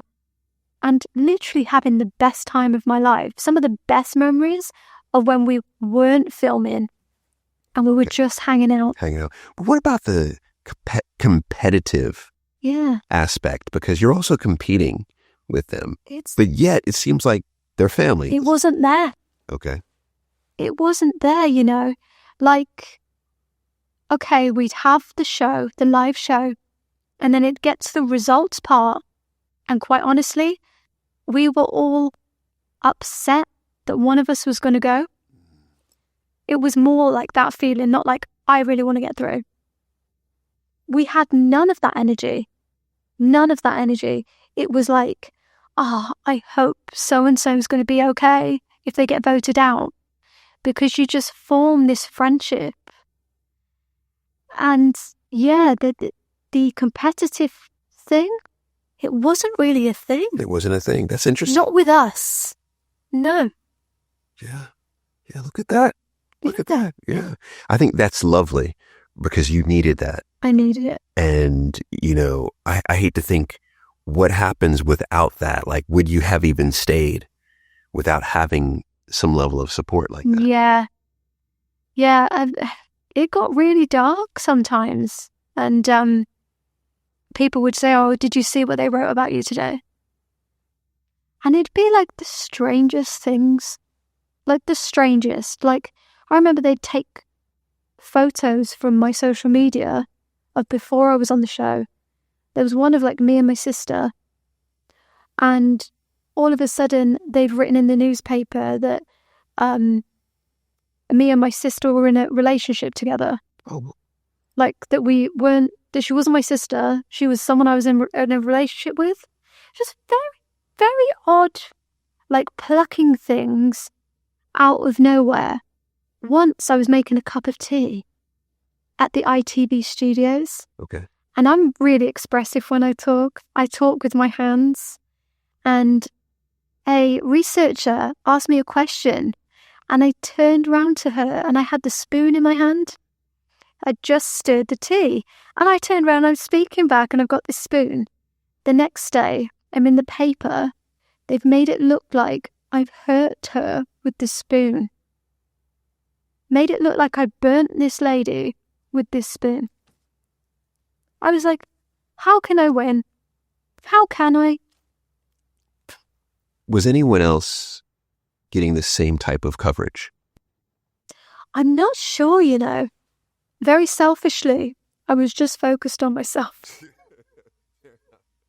And literally having the best time of my life. Some of the best memories of when we weren't filming and we were just hanging out. But what about the competitive aspect? Because you're also competing with them. But yet it seems like they're family. It wasn't there. Okay. It wasn't there, you know. Like, okay, we'd have the show, the live show, and then it gets to the results part. And quite honestly, we were all upset that one of us was going to go. It was more like that feeling, not like, I really want to get through. We had none of that energy. None of that energy. It was like, I hope so-and-so is going to be okay if they get voted out. Because you just form this friendship. And yeah, the competitive thing, it wasn't really a thing. It wasn't a thing. That's interesting. Not with us. No. Yeah. Yeah, look at that. Look at that. Yeah. I think that's lovely because you needed that. I needed it. And, you know, I hate to think what happens without that. Like, would you have even stayed without having some level of support like that? Yeah. Yeah. It got really dark sometimes. And people would say, did you see what they wrote about you today? And it'd be like the strangest things. Like the strangest. Like, I remember they'd take photos from my social media of before I was on the show. There was one of like me and my sister. And all of a sudden they'd written in the newspaper that me and my sister were in a relationship together. Oh. Like that she wasn't my sister. She was someone I was in a relationship with. Just very, very odd, like plucking things out of nowhere. Once I was making a cup of tea at the ITV studios. Okay. And I'm really expressive when I talk. I talk with my hands. And a researcher asked me a question, and I turned round to her and I had the spoon in my hand. I just stirred the tea, and I turned around, I'm speaking back, and I've got this spoon. The next day, I'm in the paper. They've made it look like I've hurt her with the spoon. Made it look like I burnt this lady with this spoon. I was like, how can I win? How can I? Was anyone else getting the same type of coverage? I'm not sure, you know. Very selfishly, I was just focused on myself.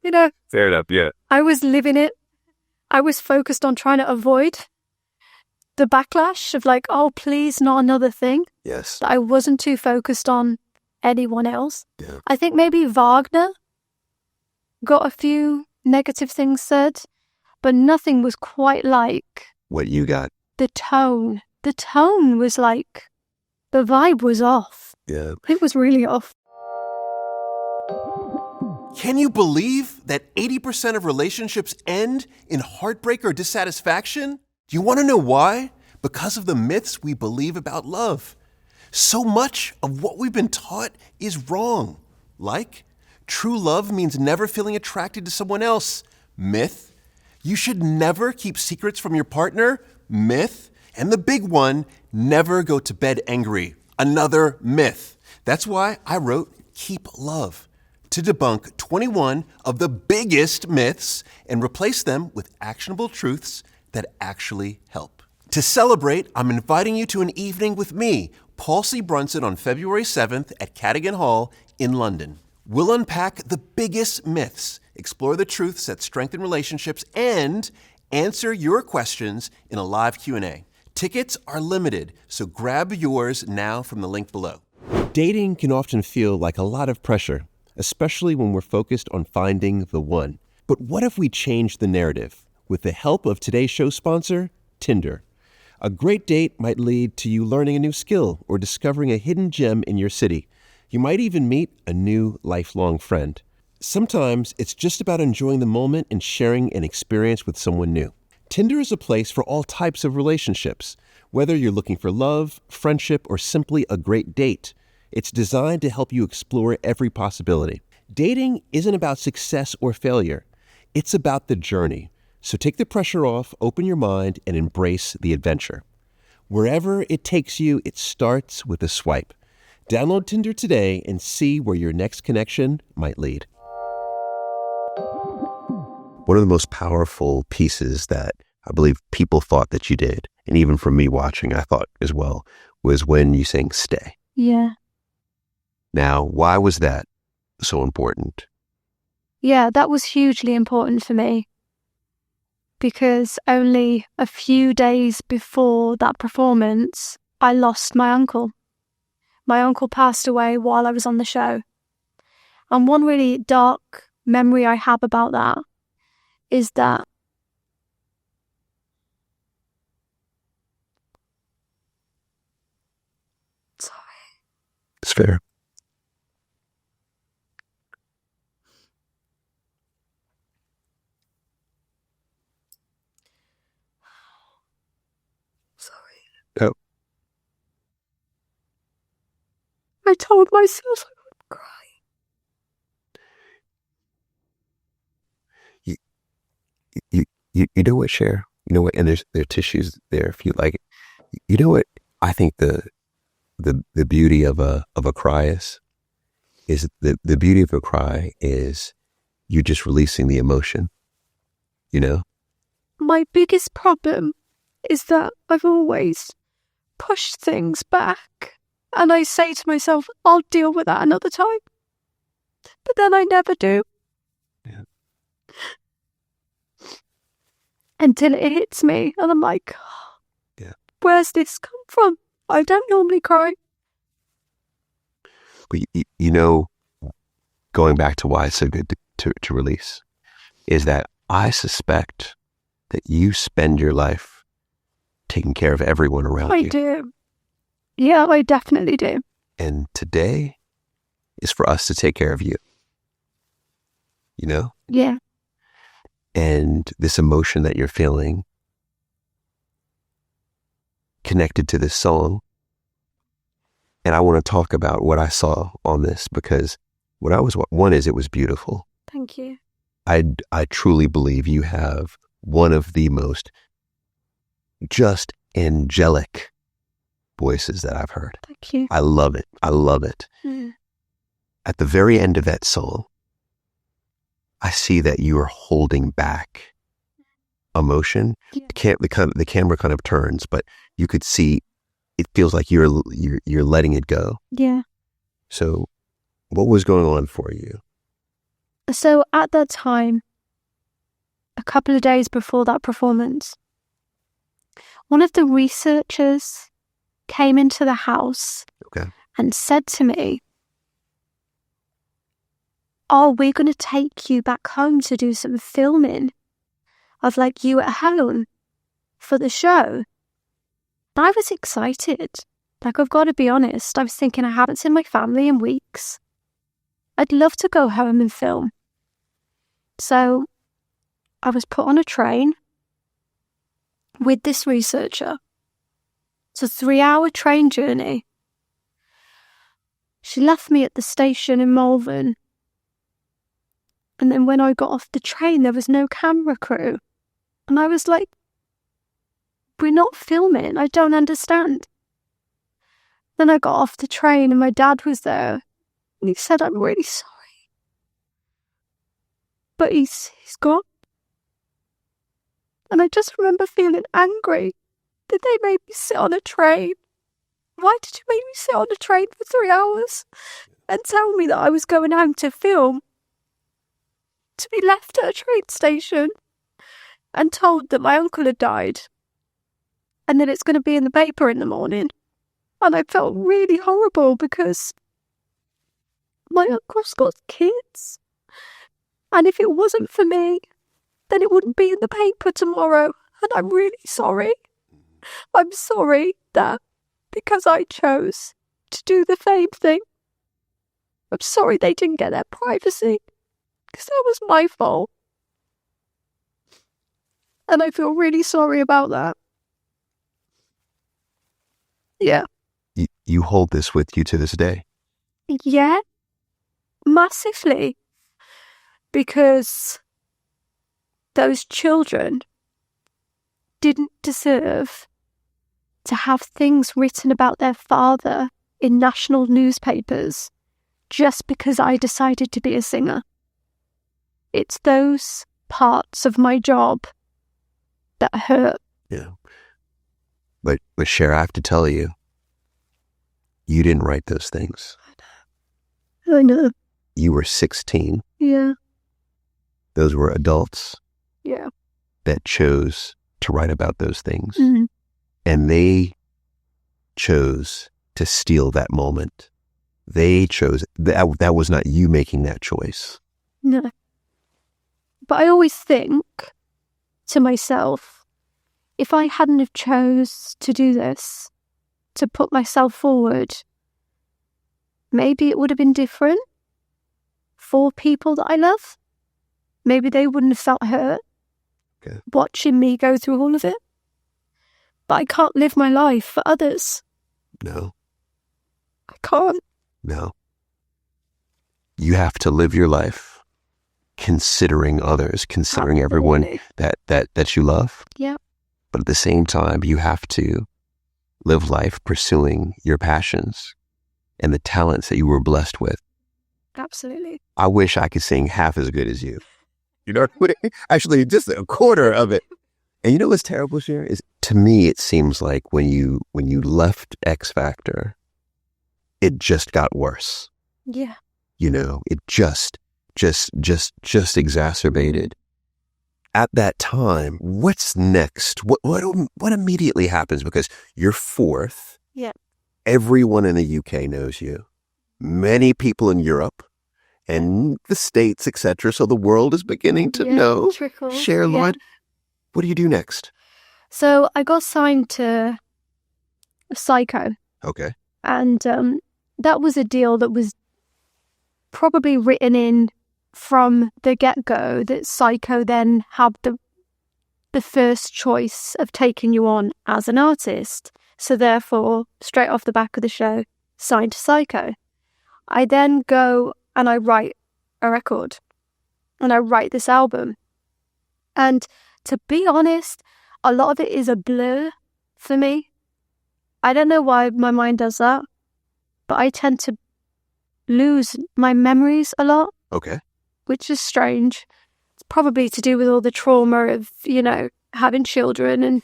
You know, Fair enough, yeah. I was living it. I was focused on trying to avoid the backlash of like, oh, please, not another thing. Yes. I wasn't too focused on anyone else. Yeah. I think maybe Wagner got a few negative things said, but nothing was quite like What you got? the tone. The tone was like, the vibe was off. Yeah. It was really off. Can you believe that 80% of relationships end in heartbreak or dissatisfaction? Do you want to know why? Because of the myths we believe about love. So much of what we've been taught is wrong. Like, true love means never feeling attracted to someone else. Myth. You should never keep secrets from your partner. Myth. And the big one, never go to bed angry. Another myth. That's why I wrote Keep Love, to debunk 21 of the biggest myths and replace them with actionable truths that actually help. To celebrate, I'm inviting you to an evening with me, Paul C. Brunson, on February 7th at Cadogan Hall in London. We'll unpack the biggest myths, explore the truths that strengthen relationships, and answer your questions in a live Q&A. Tickets are limited, so grab yours now from the link below. Dating can often feel like a lot of pressure, especially when we're focused on finding the one. But what if we change the narrative with the help of today's show sponsor, Tinder? A great date might lead to you learning a new skill or discovering a hidden gem in your city. You might even meet a new lifelong friend. Sometimes it's just about enjoying the moment and sharing an experience with someone new. Tinder is a place for all types of relationships. Whether you're looking for love, friendship, or simply a great date, it's designed to help you explore every possibility. Dating isn't about success or failure. It's about the journey. So take the pressure off, open your mind, and embrace the adventure. Wherever it takes you, it starts with a swipe. Download Tinder today and see where your next connection might lead. One of the most powerful pieces that I believe people thought that you did, and even from me watching, I thought as well, was when you sang Stay. Yeah. Now, why was that so important? Yeah, that was hugely important for me. Because only a few days before that performance, I lost my uncle. My uncle passed away while I was on the show. And one really dark memory I have about that is that It's fair. Oh, I told myself I would cry. you know what, Cher? You know what? And there are tissues there if you like it. You know what? I think the beauty of a cry is the beauty of a cry is you just releasing the emotion. You know? My biggest problem is that I've always pushed things back. And I say to myself, I'll deal with that another time. But then I never do. Yeah. Until it hits me. And I'm like, Yeah. Where's this come from? I don't normally cry. But you know, going back to why it's so good to release, is that I suspect that you spend your life taking care of everyone around you. I do. Yeah, I definitely do. And today is for us to take care of you. You know? Yeah. and this emotion that you're feeling connected to this song. And I want to talk about what I saw on this, because one is it was beautiful. Thank you. I truly believe you have one of the most just angelic voices that I've heard. Thank you. I love it. I love it. At the very end of that song, I see that you are holding back emotion. Yeah. The camera kind of turns, but you could see it feels like you're letting it go. Yeah. So what was going on for you? So at that time, a couple of days before that performance, one of the researchers came into the house and said to me, "Oh, we're going to take you back home to do some filming of like you at home for the show." And I was excited. Like, I've got to be honest, I was thinking I haven't seen my family in weeks. I'd love to go home and film. So I was put on a train with this researcher. It's a 3-hour train journey. She left me at the station in Malvern. And then when I got off the train, there was no camera crew. And I was like, we're not filming. I don't understand. Then I got off the train and my dad was there. And he said, "I'm really sorry. But he's gone." And I just remember feeling angry that they made me sit on a train. Why did you make me sit on a train for 3 hours and tell me that I was going home to film? To be left at a train station and told that my uncle had died and that it's going to be in the paper in the morning. And I felt really horrible because my uncle's got kids. And if it wasn't for me, then it wouldn't be in the paper tomorrow. And I'm really sorry. I'm sorry that because I chose to do the fame thing, I'm sorry they didn't get their privacy, because that was my fault. And I feel really sorry about that. Yeah. You hold this with you to this day? Yeah, massively. Because those children didn't deserve to have things written about their father in national newspapers just because I decided to be a singer. It's those parts of my job that hurt. Yeah. But Cher, I have to tell you, you didn't write those things. I know. You were 16. Yeah. Those were adults. Yeah. That chose to write about those things. Mm-hmm. And they chose to steal that moment. They chose, that was not you making that choice. No. But I always think to myself, if I hadn't have chose to do this, to put myself forward, maybe it would have been different for people that I love. Maybe they wouldn't have felt hurt watching me go through all of it. But I can't live my life for others. No. I can't. No. You have to live your life considering others, considering everyone that you love. Yeah. But at the same time, you have to live life pursuing your passions and the talents that you were blessed with. Absolutely. I wish I could sing half as good as you. You know what I mean? Actually, just a quarter of it. And you know what's terrible, Cher? Is to me, it seems like when you left X Factor, it just got worse. Yeah. You know, it just exacerbated. At that time, what's next? What immediately happens? Because you're fourth. Yeah. Everyone in the UK knows you. Many people in Europe and the States, etc. So the world is beginning to know Cher Lloyd. What do you do next? So I got signed to Psycho. Okay. And that was a deal that was probably written in from the get-go that Psycho then had the first choice of taking you on as an artist. So therefore, straight off the back of the show, signed to Psycho. I then go and I write a record. And I write this album. And to be honest, a lot of it is a blur for me. I don't know why my mind does that, but I tend to lose my memories a lot. Okay. Which is strange. It's probably to do with all the trauma of, having children and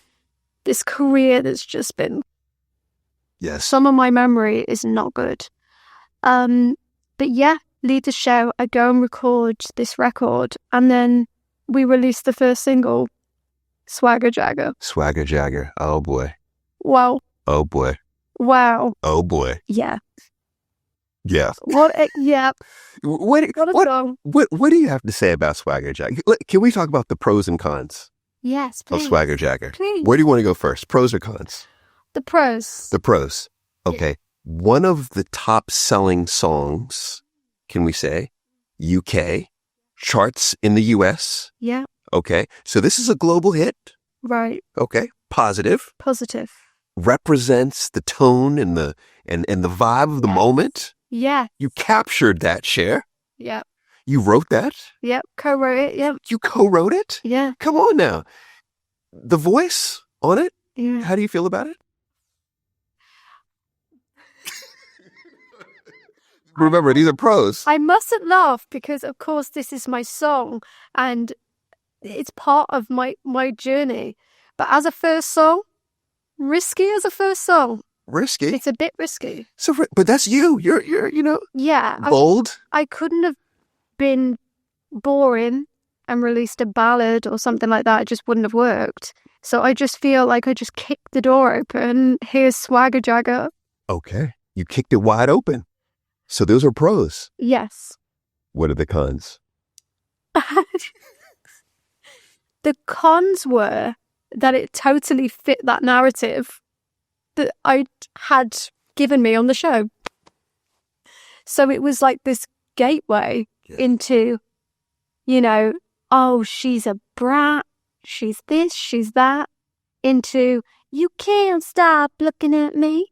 this career that's just been... Yes. Some of my memory is not good. But yeah, leave the show. I go and record this record, and then we release the first single, Swagger Jagger. Swagger Jagger. Oh boy. Wow. Oh boy. Wow. Oh boy. Yeah. Yeah. Yeah. What a song. What do you have to say about Swagger Jagger? Can we talk about the pros and cons Yes, of please. Swagger Jagger? Please. Where do you want to go first? Pros or cons? The pros. The pros. Okay. One of the top selling songs, can we say, UK, charts in the US. Yeah. Okay. So this is a global hit. Right. Okay. Positive. Positive. Represents the tone and the vibe of the moment. Yeah. You captured that, Cher. Yeah. You wrote that? Yep. Co-wrote it. Yep. You co-wrote it? Yeah. Come on now. The voice on it? Yeah. How do you feel about it? Remember, these are pros. I mustn't laugh because, of course, this is my song and it's part of my journey. But as a first song, risky as a first song. Risky? It's a bit risky. So, but that's you. You're Yeah. bold. I couldn't have been boring and released a ballad or something like that. It just wouldn't have worked. So I just feel like I just kicked the door open. Here's Swagger Jagger. Okay. You kicked it wide open. So those are pros. Yes. What are the cons? The cons were that it totally fit that narrative that I had given me on the show. So it was like this gateway into, oh, she's a brat, she's this, she's that, into, you can't stop looking at me.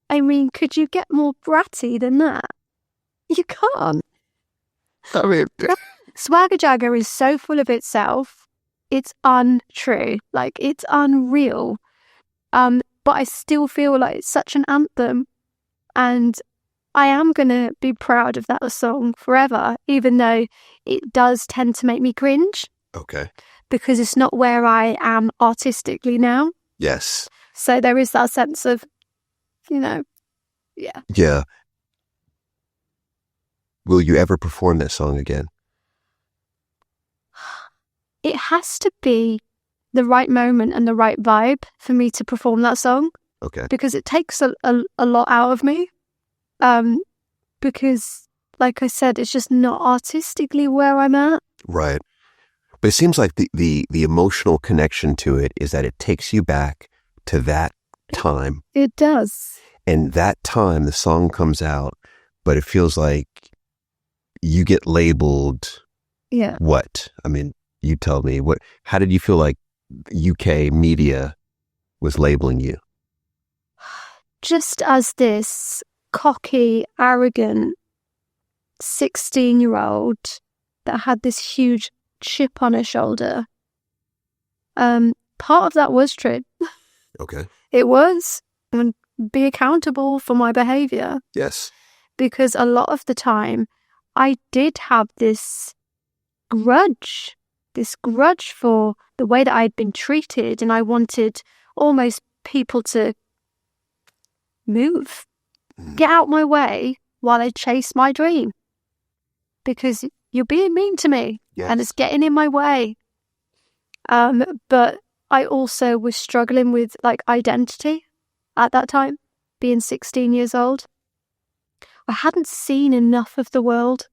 I mean, could you get more bratty than that? You can't. I mean, Swagger Jagger is so full of itself. It's untrue. Like, it's unreal. But I still feel like it's such an anthem. And I am going to be proud of that song forever, even though it does tend to make me cringe. Okay. Because it's not where I am artistically now. Yes. So there is that sense of, yeah. Yeah. Will you ever perform that song again? It has to be the right moment and the right vibe for me to perform that song. Okay. Because it takes a lot out of me. Because, like I said, it's just not artistically where I'm at. Right. But it seems like the emotional connection to it is that it takes you back to that time. It does. And that time the song comes out, but it feels like you get labeled. Yeah. What? I mean, you tell me. How did you feel like UK media was labeling you? Just as this cocky, arrogant 16-year-old that had this huge chip on her shoulder. Part of that was true. Okay. It was. And be accountable for my behavior. Yes. Because a lot of the time, I did have this grudge for the way that I'd been treated, and I wanted almost people to move, get out my way while I chase my dream. Because you're being mean to me, and it's getting in my way. But I also was struggling with identity at that time, being 16 years old. I hadn't seen enough of the world.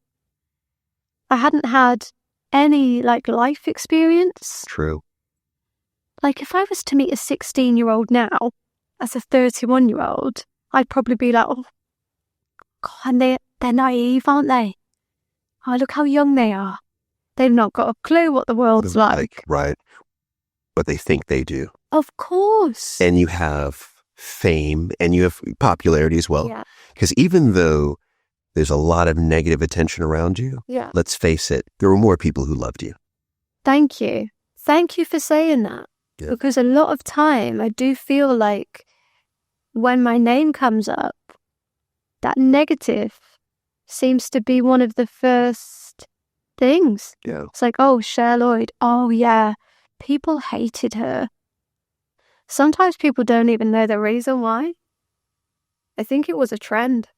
I hadn't had any life experience. True. If I was to meet a 16-year-old now as a 31-year-old, I'd probably be like, oh, God, they're naive, aren't they? oh, look how young they are. They've not got a clue what the world's like. Right. But they think they do. Of course. And you have fame and you have popularity as well. Yeah. Because even though there's a lot of negative attention around you, Yeah. let's face it, there were more people who loved you. Thank you. Thank you for saying that. Yeah. Because a lot of time I do feel like when my name comes up, that negative seems to be one of the first things. Yeah. It's like, oh, Cher Lloyd. Oh, yeah. People hated her. Sometimes people don't even know the reason why. I think it was a trend.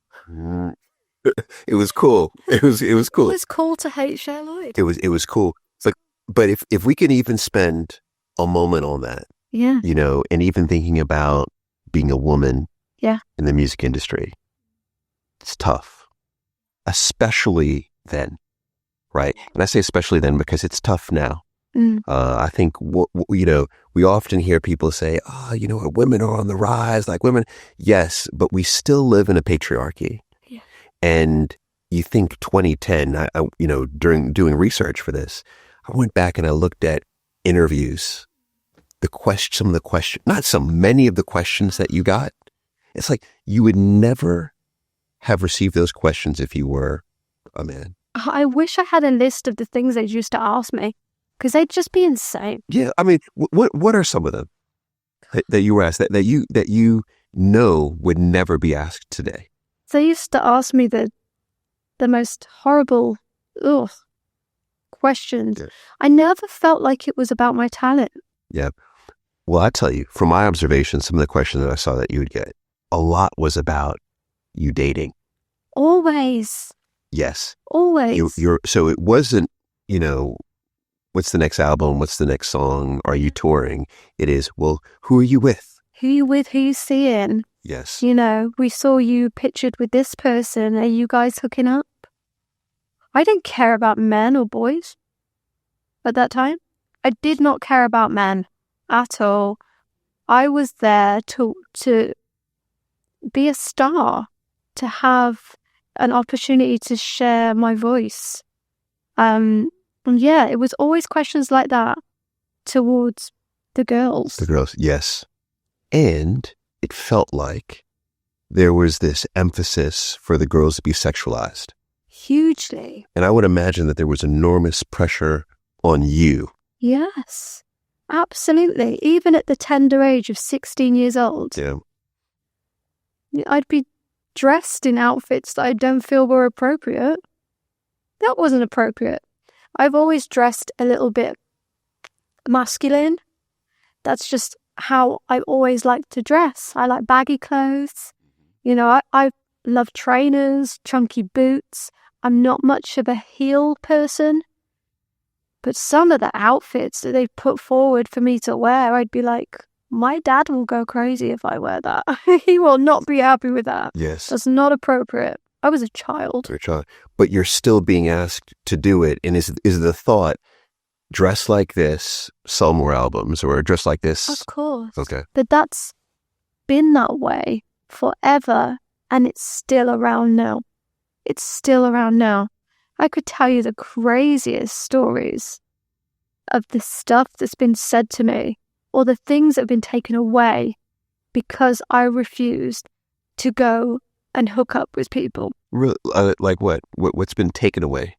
It was cool. It was cool. It was cool to hate Cher Lloyd. It was cool. It's like, but if we can even spend a moment on that, Yeah. you know, and even thinking about being a woman Yeah. in the music industry, it's tough, especially then, right? And I say especially then because it's tough now. I think, you know, we often hear people say, oh, you know, women are on the rise, like women. Yes, but we still live in a patriarchy. Yeah. And you think 2010, I you know, during doing research for this, I went back and I looked at interviews, many of the questions that you got. It's like you would never have received those questions if you were a man. I wish I had a list of the things they used to ask me, because they'd just be insane. Yeah, I mean, what are some of them that you were asked that you know would never be asked today? They used to ask me the most horrible questions. Yeah. I never felt like it was about my talent. Yeah. Well, I tell you, from my observation, some of the questions that I saw that you would get, a lot was about you dating. Always. Yes. Always. So it wasn't, you know, what's the next album? What's the next song? Are you touring? It is, well, who are you with? Who you with? Who you seeing? Yes. You know, we saw you pictured with this person. Are you guys hooking up? I didn't care about men or boys at that time. I did not care about men at all. I was there to be a star, to have an opportunity to share my voice. And yeah, it was always questions like that towards the girls. The girls, yes. And it felt like there was this emphasis for the girls to be sexualized. Hugely. And I would imagine that there was enormous pressure on you. Yes, absolutely. Even at the tender age of 16 years old, Yeah. I'd be dressed in outfits that I don't feel were appropriate. That wasn't appropriate. I've always dressed a little bit masculine. That's just how I always like to dress. I like baggy clothes. You know, I love trainers, chunky boots. I'm not much of a heel person. But some of the outfits that they put forward for me to wear, I'd be like, my dad will go crazy if I wear that. He will not be happy with that. Yes. That's not appropriate. I was a child. You're a child. But you're still being asked to do it. And is the thought, dress like this, sell more albums, or dress like this? Of course. Okay. But that's been that way forever, and it's still around now. It's still around now. I could tell you the craziest stories of the stuff that's been said to me, or the things that have been taken away because I refused to go and hook up with people. Really, like what? What's been taken away?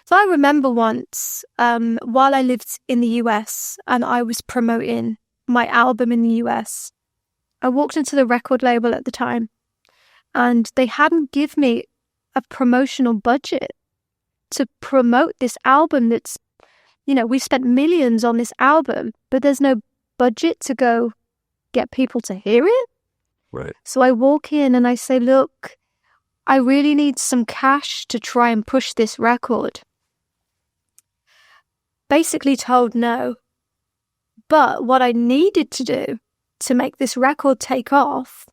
So I remember once, while I lived in the US and I was promoting my album in the US, I walked into the record label at the time and they hadn't given me a promotional budget to promote this album that's, you know, we spent millions on this album, but there's no budget to go get people to hear it. Right. So I walk in and I say, look, I really need some cash to try and push this record. Basically told no. But what I needed to do to make this record take off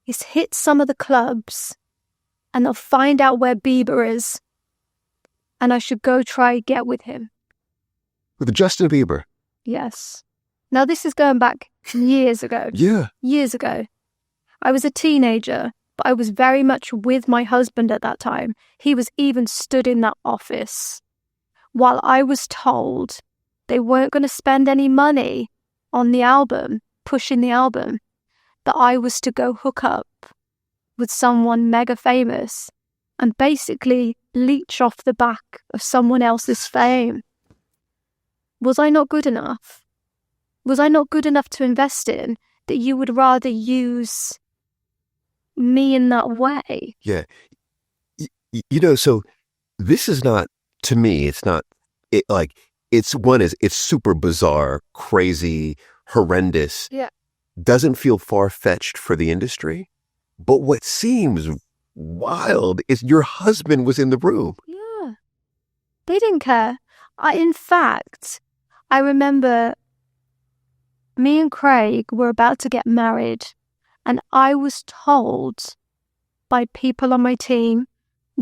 is hit some of the clubs and they'll find out where Bieber is. And I should go try get with him. With Justin Bieber? Yes. Now this is going back years ago. Yeah. Years ago. I was a teenager but I was very much with my husband at that time. He was even stood in that office while I was told they weren't going to spend any money on the album, pushing the album, that I was to go hook up with someone mega famous and basically leech off the back of someone else's fame. Was I not good enough? Was I not good enough to invest in that you would rather use me in that way? Yeah. So this is not, to me, it's not, it's super bizarre, crazy, horrendous. Yeah. Doesn't feel far-fetched for the industry. But what seems wild is your husband was in the room. Yeah. They didn't care. In fact, I remember me and Craig were about to get married, and I was told by people on my team,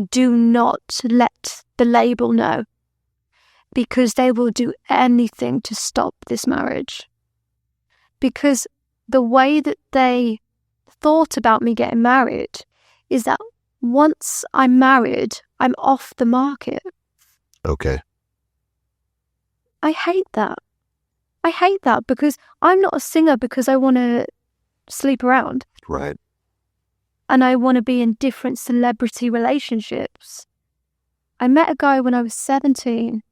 do not let the label know, because they will do anything to stop this marriage. Because the way that they thought about me getting married is that once I'm married, I'm off the market. Okay. I hate that. I hate that because I'm not a singer because I want to sleep around. Right. And I want to be in different celebrity relationships. I met a guy when I was 17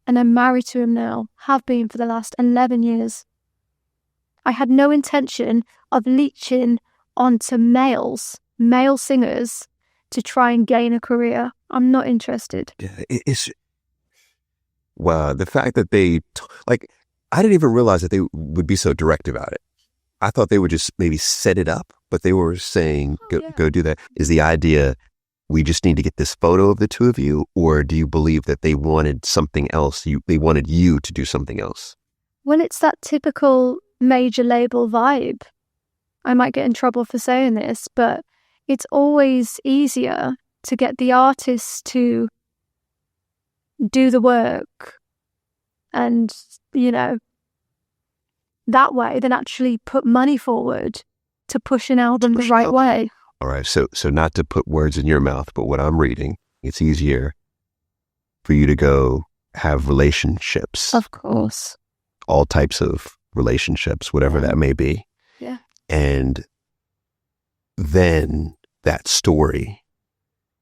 and I'm married to him now, have been for the last 11 years. I had no intention of leeching onto male singers, to try and gain a career. I'm not interested. Yeah, wow. The fact that I didn't even realize that they would be so direct about it. I thought they would just maybe set it up, but they were saying, go do that. Is the idea, we just need to get this photo of the two of you, or do you believe that they wanted something else? They wanted you to do something else? Well, it's that typical major label vibe. I might get in trouble for saying this, but it's always easier to get the artist to do the work and, that way than actually put money forward to push an album the right way. All right. So not to put words in your mouth, but what I'm reading, it's easier for you to go have relationships. Of course. All types of relationships, whatever that may be. Yeah. And then that story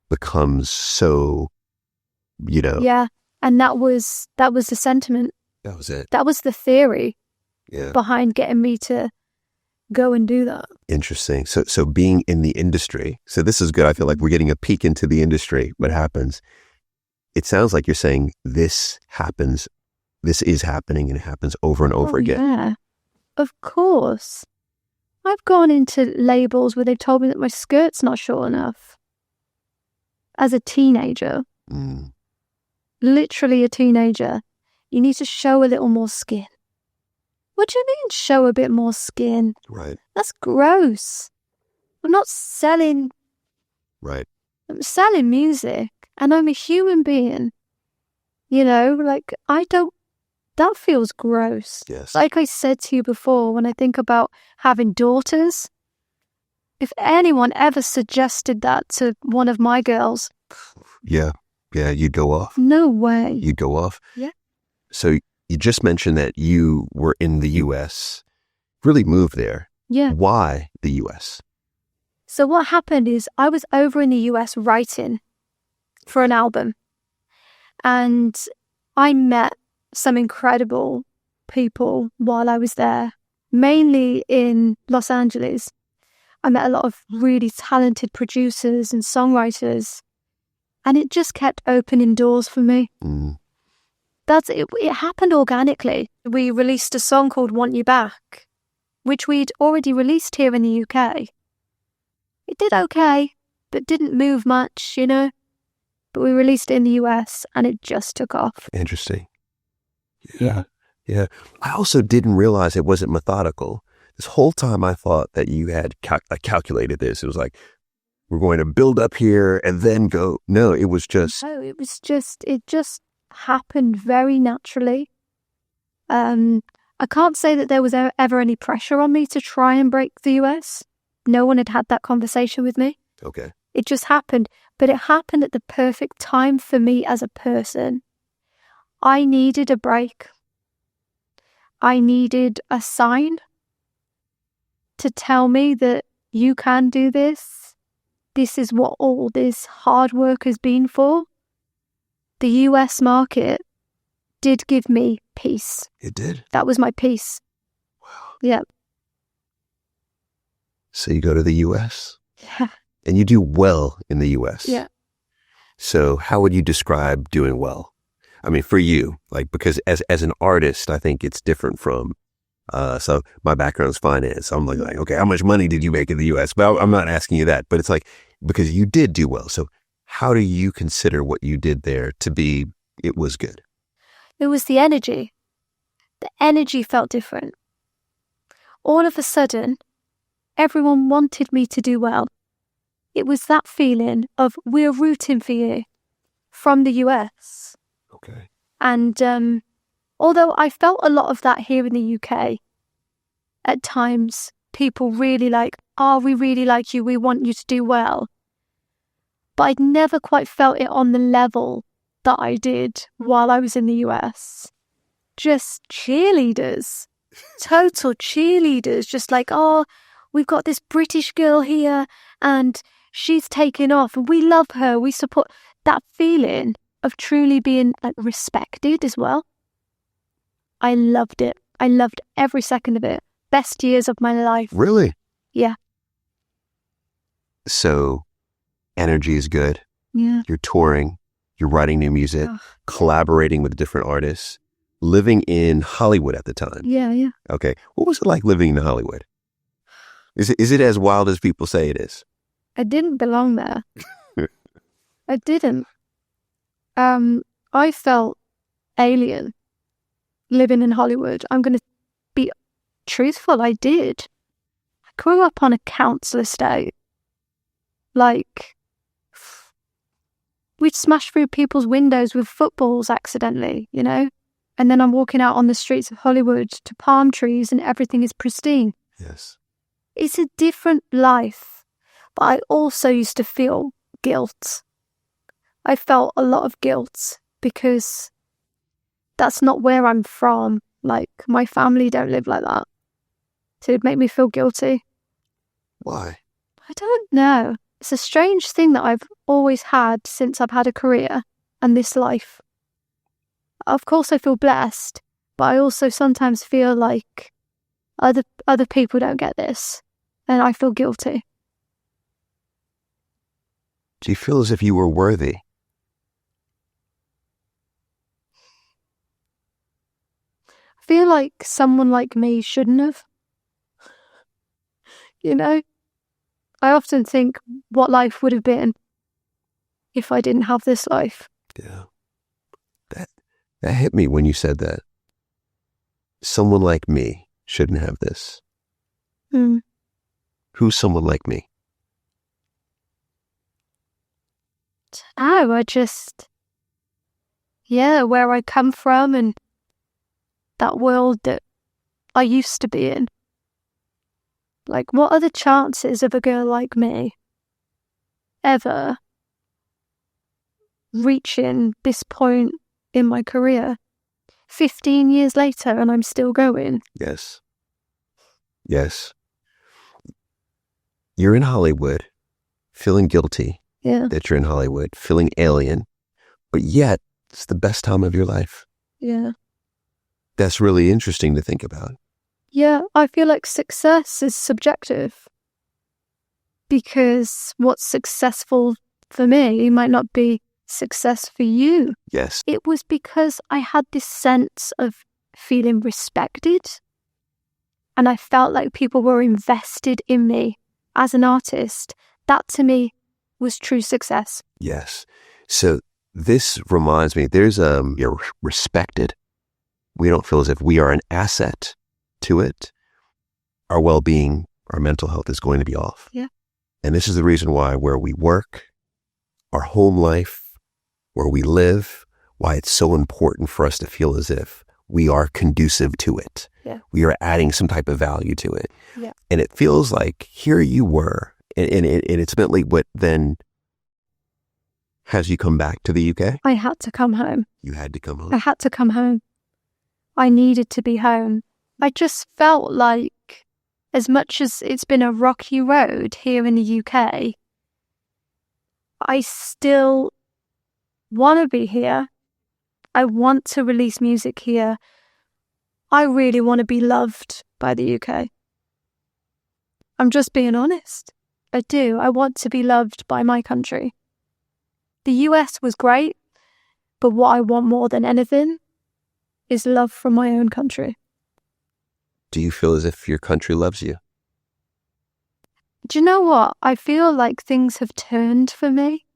becomes so, Yeah. And that was the sentiment. That was it. That was the theory Yeah. behind getting me to go and do that. Interesting. So being in the industry, so this is good. I feel like we're getting a peek into the industry. What happens? It sounds like you're saying this is happening, and it happens over and over again. Yeah, of course. I've gone into labels where they've told me that my skirt's not short enough. As a teenager, literally a teenager, you need to show a little more skin. What do you mean, show a bit more skin? Right. That's gross. I'm not selling. Right. I'm selling music, and I'm a human being. That feels gross. Yes. Like I said to you before, when I think about having daughters, if anyone ever suggested that to one of my girls. Yeah, you'd go off. No way. You'd go off. Yeah. So you just mentioned that you were in the U.S., really moved there. Yeah. Why the U.S.? So what happened is I was over in the U.S. writing for an album, and I met some incredible people while I was there, mainly in Los Angeles. I met a lot of really talented producers and songwriters, and it just kept opening doors for me. That's it. It happened organically. We released a song called Want You Back, which we'd already released here in the UK. It did okay, but didn't move much, But we released it in the US, and it just took off. Interesting. Yeah. I also didn't realize it wasn't methodical. This whole time I thought that you had calculated this. It was like, we're going to build up here and then go. No, it was just. No, it just happened very naturally. I can't say that there was ever any pressure on me to try and break the US. no one had had that conversation with me. Okay. It just happened, but it happened at the perfect time for me as a person. I needed a break. I needed a sign to tell me that you can do this. This is what all this hard work has been for. The US market did give me peace. It did? That was my peace. Wow. Yeah. So you go to the US? Yeah. And you do well in the US? Yeah. So how would you describe doing well? I mean, for you, like, because as an artist, I think it's different from, so my background is finance. I'm like, okay, how much money did you make in the US? But I'm not asking you that, but it's like, because you did do well. So how do you consider what you did there to be, it was good? It was the energy. The energy felt different. All of a sudden, everyone wanted me to do well. It was that feeling of, we're rooting for you from the US. Okay. And although I felt a lot of that here in the UK, at times people really like, oh, we really like you, we want you to do well. But I'd never quite felt it on the level that I did while I was in the US. Just cheerleaders, total cheerleaders, just like, oh, we've got this British girl here and she's taken off and we love her, we support. That feeling of truly being like respected as well. I loved it. I loved every second of it. Best years of my life. Really? Yeah. So energy is good. Yeah. You're touring, you're writing new music, collaborating with different artists, living in Hollywood at the time. Yeah, yeah. Okay. What was it like living in Hollywood? Is it as wild as people say it is? I didn't belong there. I didn't. I felt alien living in Hollywood. I'm going to be truthful. I did. I grew up on a council estate. Like, we'd smash through people's windows with footballs accidentally, you know? And then I'm walking out on the streets of Hollywood to palm trees and everything is pristine. Yes. It's a different life. But I also used to feel guilt. I felt a lot of guilt because that's not where I'm from. Like, my family don't live like that. So it'd make me feel guilty. Why? I don't know. It's a strange thing that I've always had since I've had a career and this life. Of course I feel blessed, but I also sometimes feel like other people don't get this and I feel guilty. Do you feel as if you were worthy? I feel like someone like me shouldn't have. You know? I often think what life would have been if I didn't have this life. Yeah. That hit me when you said that. Someone like me shouldn't have this. Who's someone like me? I just, where I come from and that world that I used to be in. Like, what are the chances of a girl like me ever reaching this point in my career 15 years later and I'm still going? Yes. Yes. You're in Hollywood, feeling guilty that you're in Hollywood, feeling alien, but yet it's the best time of your life. Yeah. That's really interesting to think about. Yeah, I feel like success is subjective because what's successful for me might not be success for you. Yes. It was because I had this sense of feeling respected and I felt like people were invested in me as an artist. That to me was true success. Yes. So this reminds me, you're respected. We don't feel as if we are an asset to it. Our well-being, our mental health is going to be off. Yeah. And this is the reason why where we work, our home life, where we live, why it's so important for us to feel as if we are conducive to it. Yeah. We are adding some type of value to it. Yeah. And it feels like here you were, and it's ultimately what then has you come back to the UK? I had to come home. You had to come I home. had to come home. I needed to be home. I just felt like, as much as it's been a rocky road here in the UK, I still want to be here. I want to release music here. I really want to be loved by the UK. I'm just being honest. I do. I want to be loved by my country. The US was great, but what I want more than anything is love from my own country. Do you feel as if your country loves you? Do you know what? I feel like things have turned for me,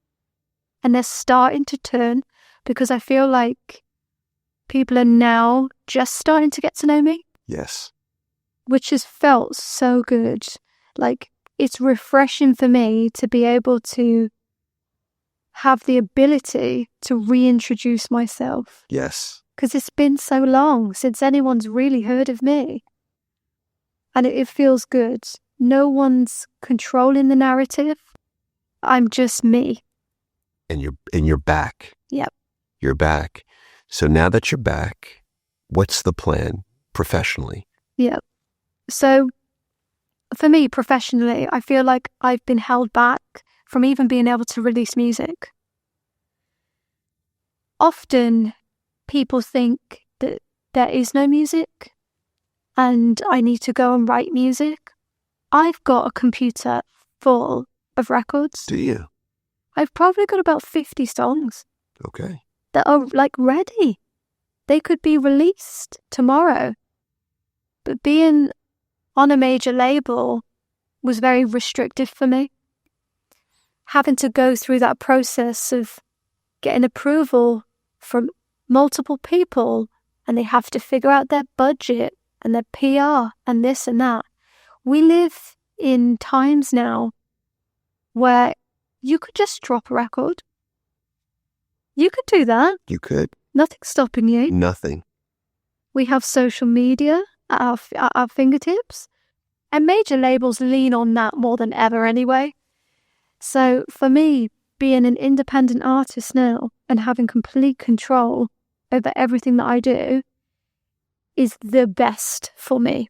and they're starting to turn because I feel like people are now just starting to get to know me, Yes. which has felt so good. Like, it's refreshing for me to be able to have the ability to reintroduce myself, Yes. because it's been so long since anyone's really heard of me. And it feels good. No one's controlling the narrative. I'm just me. And you're back. Yep. You're back. So now that you're back, what's the plan professionally? Yep. So for me, professionally, I feel like I've been held back from even being able to release music. Often people think that there is no music and I need to go and write music. I've got a computer full of records. Do you? I've probably got about 50 songs Okay. that are like ready. They could be released tomorrow. But being on a major label was very restrictive for me. Having to go through that process of getting approval from multiple people, and they have to figure out their budget and their PR and this and that. We live in times now where you could just drop a record. You could do that. You could. Nothing's stopping you. Nothing. We have social media at our fingertips, and major labels lean on that more than ever anyway. So for me, being an independent artist now and having complete control over everything that I do is the best for me.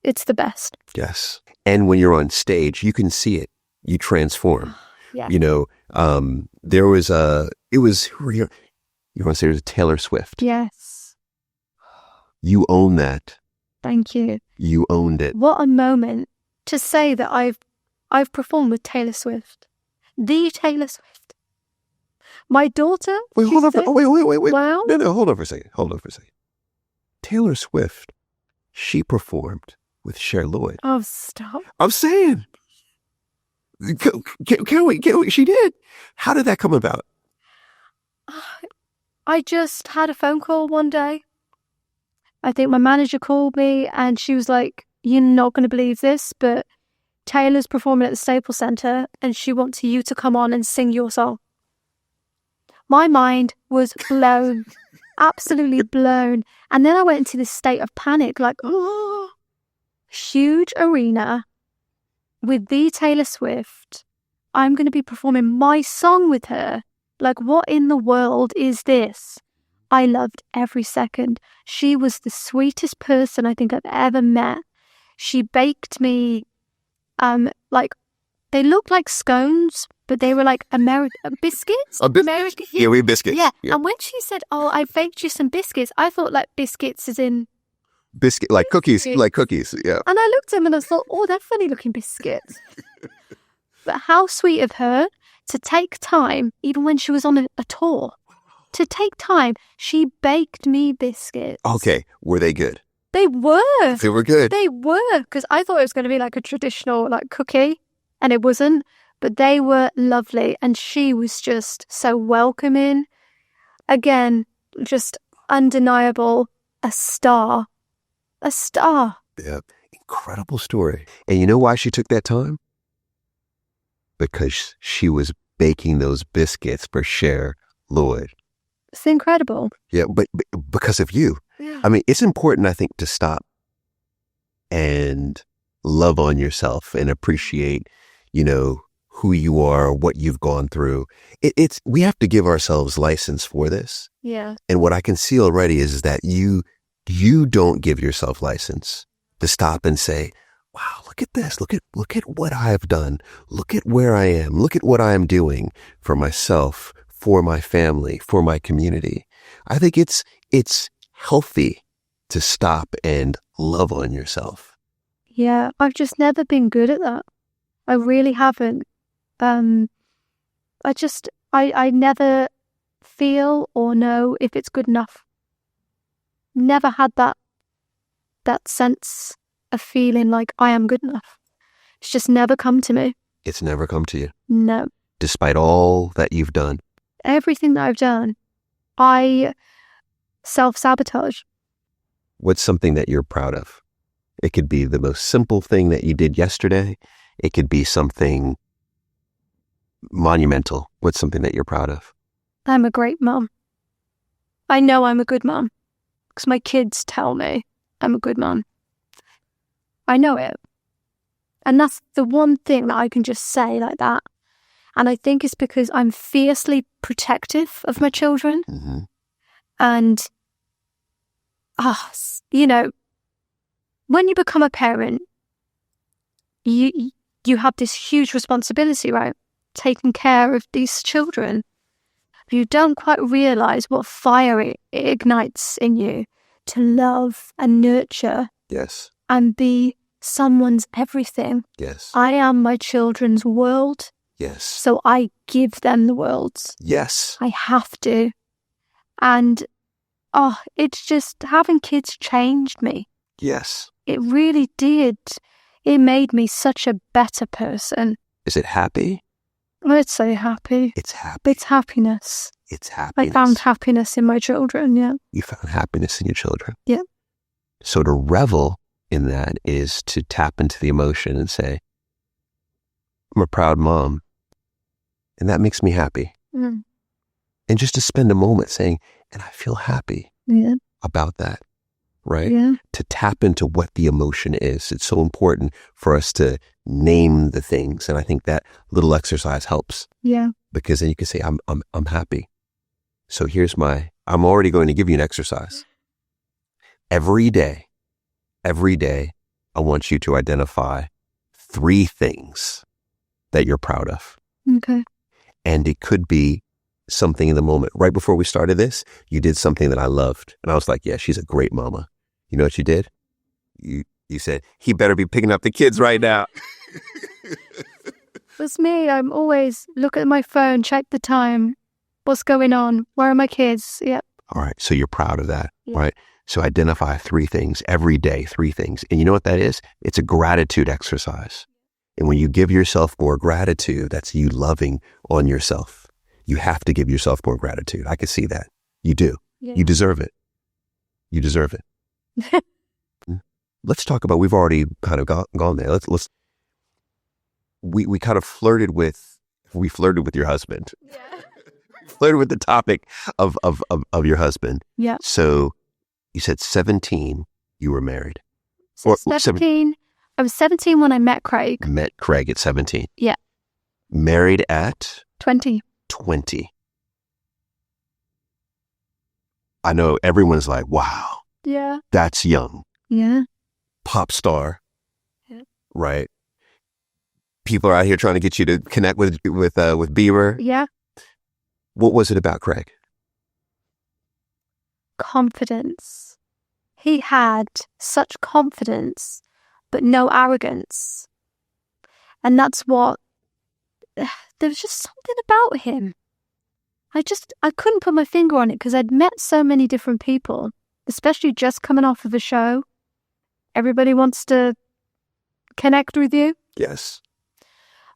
It's the best. Yes. And when you're on stage, you can see it. You transform. Yeah. You know, there was who were you want to say it was Taylor Swift. Yes. You own that. Thank you. You owned it. What a moment to say that I've performed with Taylor Swift. The Taylor Swift. My daughter. Wait, hold on. Wait. Wow. No, hold on for a second. Taylor Swift, she performed with Cher Lloyd. Oh, stop. I'm saying. Can we? She did. How did that come about? I just had a phone call one day. I think my manager called me and she was like, "You're not going to believe this, but Taylor's performing at the Staples Center and she wants you to come on and sing your song." My mind was blown. Absolutely blown. And then I went into this state of panic, like, oh, huge arena with the Taylor Swift. I'm going to be performing my song with her. Like, what in the world is this? I loved every second. She was the sweetest person I think I've ever met. She baked me, like, they looked like scones, but they were like American biscuits. American, Yeah, we biscuits. yeah. And when she said, "Oh, I baked you some biscuits," I thought like biscuits as in Biscuit, like cookies, Yeah. And I looked at them and I thought, "Oh, they're funny looking biscuits." But how sweet of her to take time, even when she was on a tour, to take time. She baked me biscuits. Okay, were they good? They were. They were good. They were, because I thought it was going to be like a traditional like cookie, and it wasn't. But they were lovely, and she was just so welcoming. Again, just undeniable. A star. A star. Yeah, incredible story. And you know why she took that time? Because she was baking those biscuits for Cher Lloyd. It's incredible. Yeah, because of you. Yeah. I mean, it's important, I think, to stop and love on yourself and appreciate, who you are, what you've gone through. We have to give ourselves license for this. Yeah. And what I can see already is that you don't give yourself license to stop and say, wow, look at this. Look at what I've done. Look at where I am. Look at what I am doing for myself, for my family, for my community. I think it's healthy to stop and love on yourself. Yeah. I've just never been good at that. I really haven't. I never feel or know if it's good enough. Never had that sense of feeling like I am good enough. It's just never come to me. It's never come to you. No. Despite all that you've done. Everything that I've done, I self-sabotage. What's something that you're proud of? It could be the most simple thing that you did yesterday. It could be something monumental. What's something that you're proud of? I'm a great mum. I know I'm a good mum because my kids tell me I'm a good mum. I know it. And that's the one thing that I can just say like that. And I think it's because I'm fiercely protective of my children. Mm-hmm. And, when you become a parent, you have this huge responsibility, right? Taking care of these children. You don't quite realize what fire it ignites in you to love and nurture. Yes. And be someone's everything. Yes. I am my children's world. Yes. So I give them the world. Yes. I have to. And, it's just having kids changed me. Yes. It really did. It made me such a better person. Is it happy? I'd say happy. It's happy. It's happiness. It's happiness. I found happiness in my children, yeah. You found happiness in your children. Yeah. So to revel in that is to tap into the emotion and say, I'm a proud mom, and that makes me happy. Mm. And just to spend a moment saying, and I feel happy about that, right? Yeah. To tap into what the emotion is. It's so important for us to name the things. And I think that little exercise helps. Yeah. Because then you can say, I'm happy. So I'm already going to give you an exercise. Every day, I want you to identify 3 things that you're proud of. Okay. And it could be something in the moment. Right before we started this, you did something that I loved. And I was like, yeah, she's a great mama. You know what you did? You said, he better be picking up the kids right now. It's me. I'm always look at my phone, check the time. What's going on? Where are my kids? Yep. All right. So you're proud of that, Yeah. right? So identify 3 things every day, 3 things. And you know what that is? It's a gratitude exercise. And when you give yourself more gratitude, that's you loving on yourself. You have to give yourself more gratitude. I can see that. You do. Yeah. You deserve it. You deserve it. Let's talk about, we've already kind of gone there. We kind of flirted with your husband. Yeah. Flirted with the topic of your husband. Yeah. So you said 17, you were married. So Or 17. I was 17 when I met Craig. Met Craig at 17. Yeah. Married at 20. 20. I know everyone's like, wow, Yeah. that's young. Yeah. Pop star. Yeah. Right? People are out here trying to get you to connect with Bieber. Yeah. What was it about Craig? Confidence. He had such confidence, but no arrogance. And that's what, there was just something about him. I couldn't put my finger on it because I'd met so many different people, especially just coming off of a show. Everybody wants to connect with you. Yes.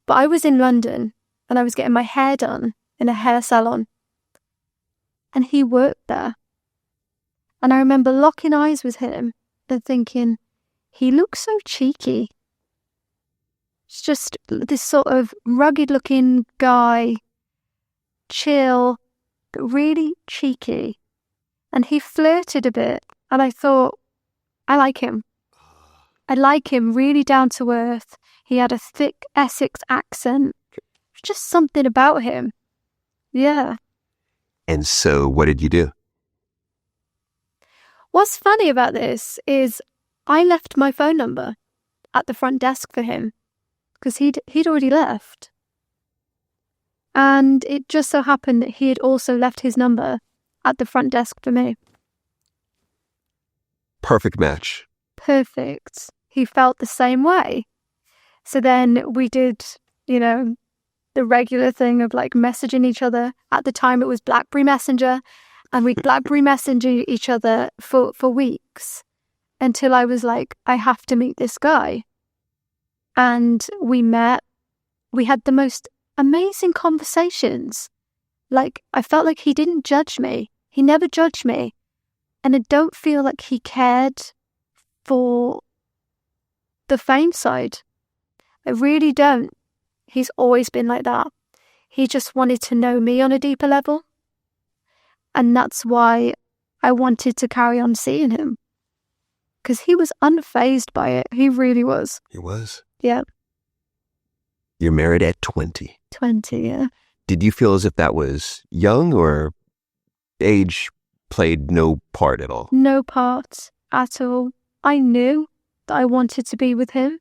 But I was in London and I was getting my hair done in a hair salon. And he worked there. And I remember locking eyes with him and thinking, he looks so cheeky. It's just this sort of rugged looking guy, chill, but really cheeky. and he flirted a bit. And I thought, I like him. I like him, really down to earth. He had a thick Essex accent. Just something about him. Yeah. And so what did you do? What's funny about this is I left my phone number at the front desk for him because he'd already left. And it just so happened that he had also left his number at the front desk for me. Perfect match. Perfect. He felt the same way. So then we did, the regular thing of like messaging each other. At the time it was BlackBerry Messenger, and we BlackBerry Messenger each other for weeks until I was like, I have to meet this guy. And we met. We had the most amazing conversations. Like, I felt like he didn't judge me. He never judged me. And I don't feel like he cared for the fame side. I really don't. He's always been like that. He just wanted to know me on a deeper level. And that's why I wanted to carry on seeing him. Because he was unfazed by it. He really was. He was? Yeah. You're married at 20. 20, yeah. Did you feel as if that was young, or age played no part at all? No part at all. I knew that I wanted to be with him.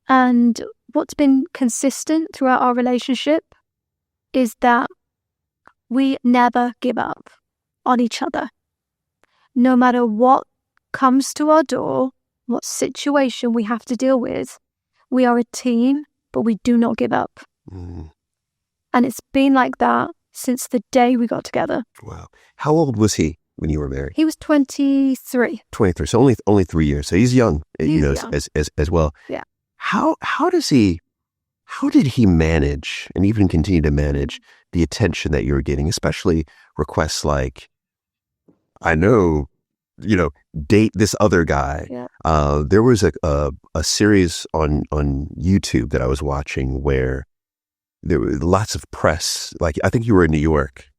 And what's been consistent throughout our relationship is that we never give up on each other. No matter what comes to our door, what situation we have to deal with, we are a team, but we do not give up. Mm. And it's been like that since the day we got together. Wow. How old was he when you were married? He was 23. 23. So only 3 years. So he's young, He's young. As well. Yeah. How did he manage, and even continue to manage, the attention that you were getting, especially requests like, I know, date this other guy. Yeah. There was a series on YouTube that I was watching where there were lots of press. Like, I think you were in New York.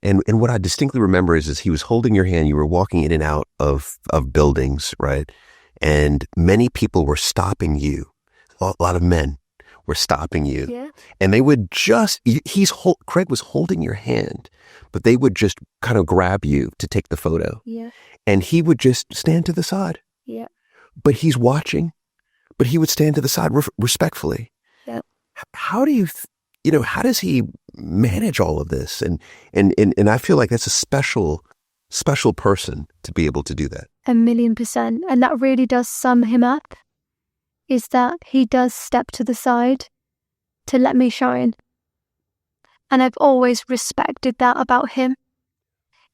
And what I distinctly remember is he was holding your hand. You were walking in and out of buildings, right? And many people were stopping you. A lot of men were stopping you. Yeah. And they would Craig was holding your hand, but they would just kind of grab you to take the photo. Yeah. And he would just stand to the side. Yeah. But he's watching, but he would stand to the side respectfully. Yeah. How do you, how does he manage all of this? And I feel like that's a special person to be able to do that. 1,000,000%. And that really does sum him up, is that he does step to the side to let me shine. And I've always respected that about him,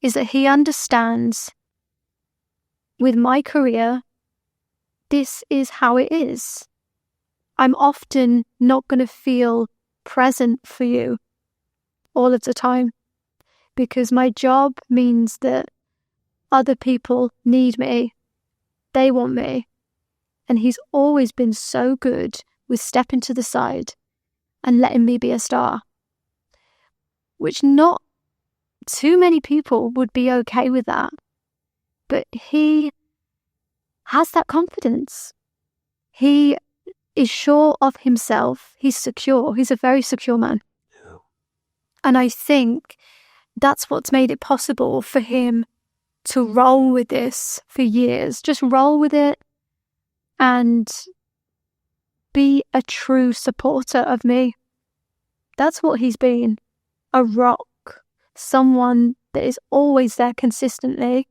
is that he understands with my career, this is how it is. I'm often not going to feel present for you all of the time, because my job means that other people need me. They want me. And he's always been so good with stepping to the side and letting me be a star, which not too many people would be okay with that. But he has that confidence. He is sure of himself. He's secure. He's a very secure man. Yeah. And I think that's what's made it possible for him to roll with this for years. Just roll with it and be a true supporter of me. That's what he's been. A rock. Someone that is always there consistently,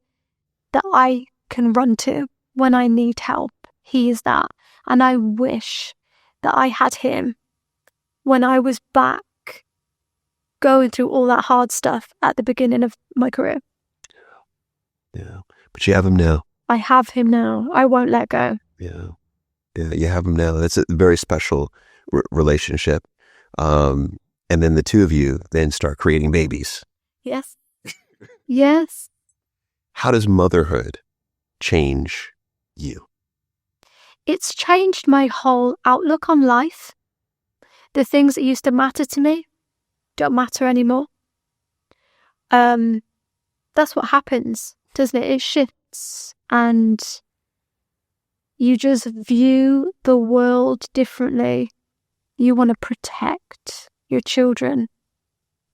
that I can run to when I need help. He is that. And I wish that I had him when I was back going through all that hard stuff at the beginning of my career. Yeah. But you have him now. I have him now. I won't let go. Yeah. Yeah, you have him now. That's a very special relationship. And then the two of you then start creating babies. Yes. Yes. How does motherhood change you? It's changed my whole outlook on life. The things that used to matter to me don't matter anymore. That's that's what happens, doesn't it? It shifts, and you just view the world differently. You want to protect your children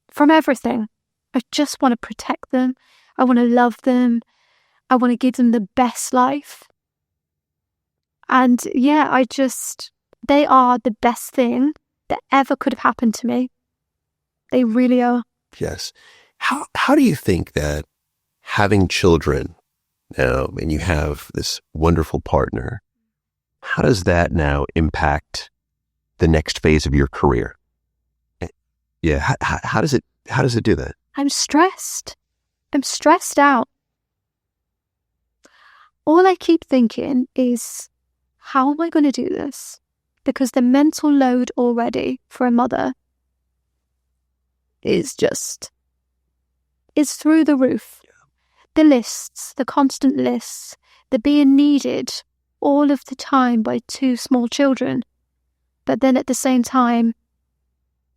from everything. I just want to protect them. I want to love them. I want to give them the best life. And yeah, they are the best thing that ever could have happened to me. They really are. Yes. How do you think that having children now, and you have this wonderful partner, how does that now impact the next phase of your career? Yeah. How does it do that? I'm stressed. I'm stressed out. All I keep thinking is, how am I going to do this? Because the mental load already for a mother is through the roof. Yeah. The lists, the constant lists, the being needed all of the time by 2 small children. But then at the same time,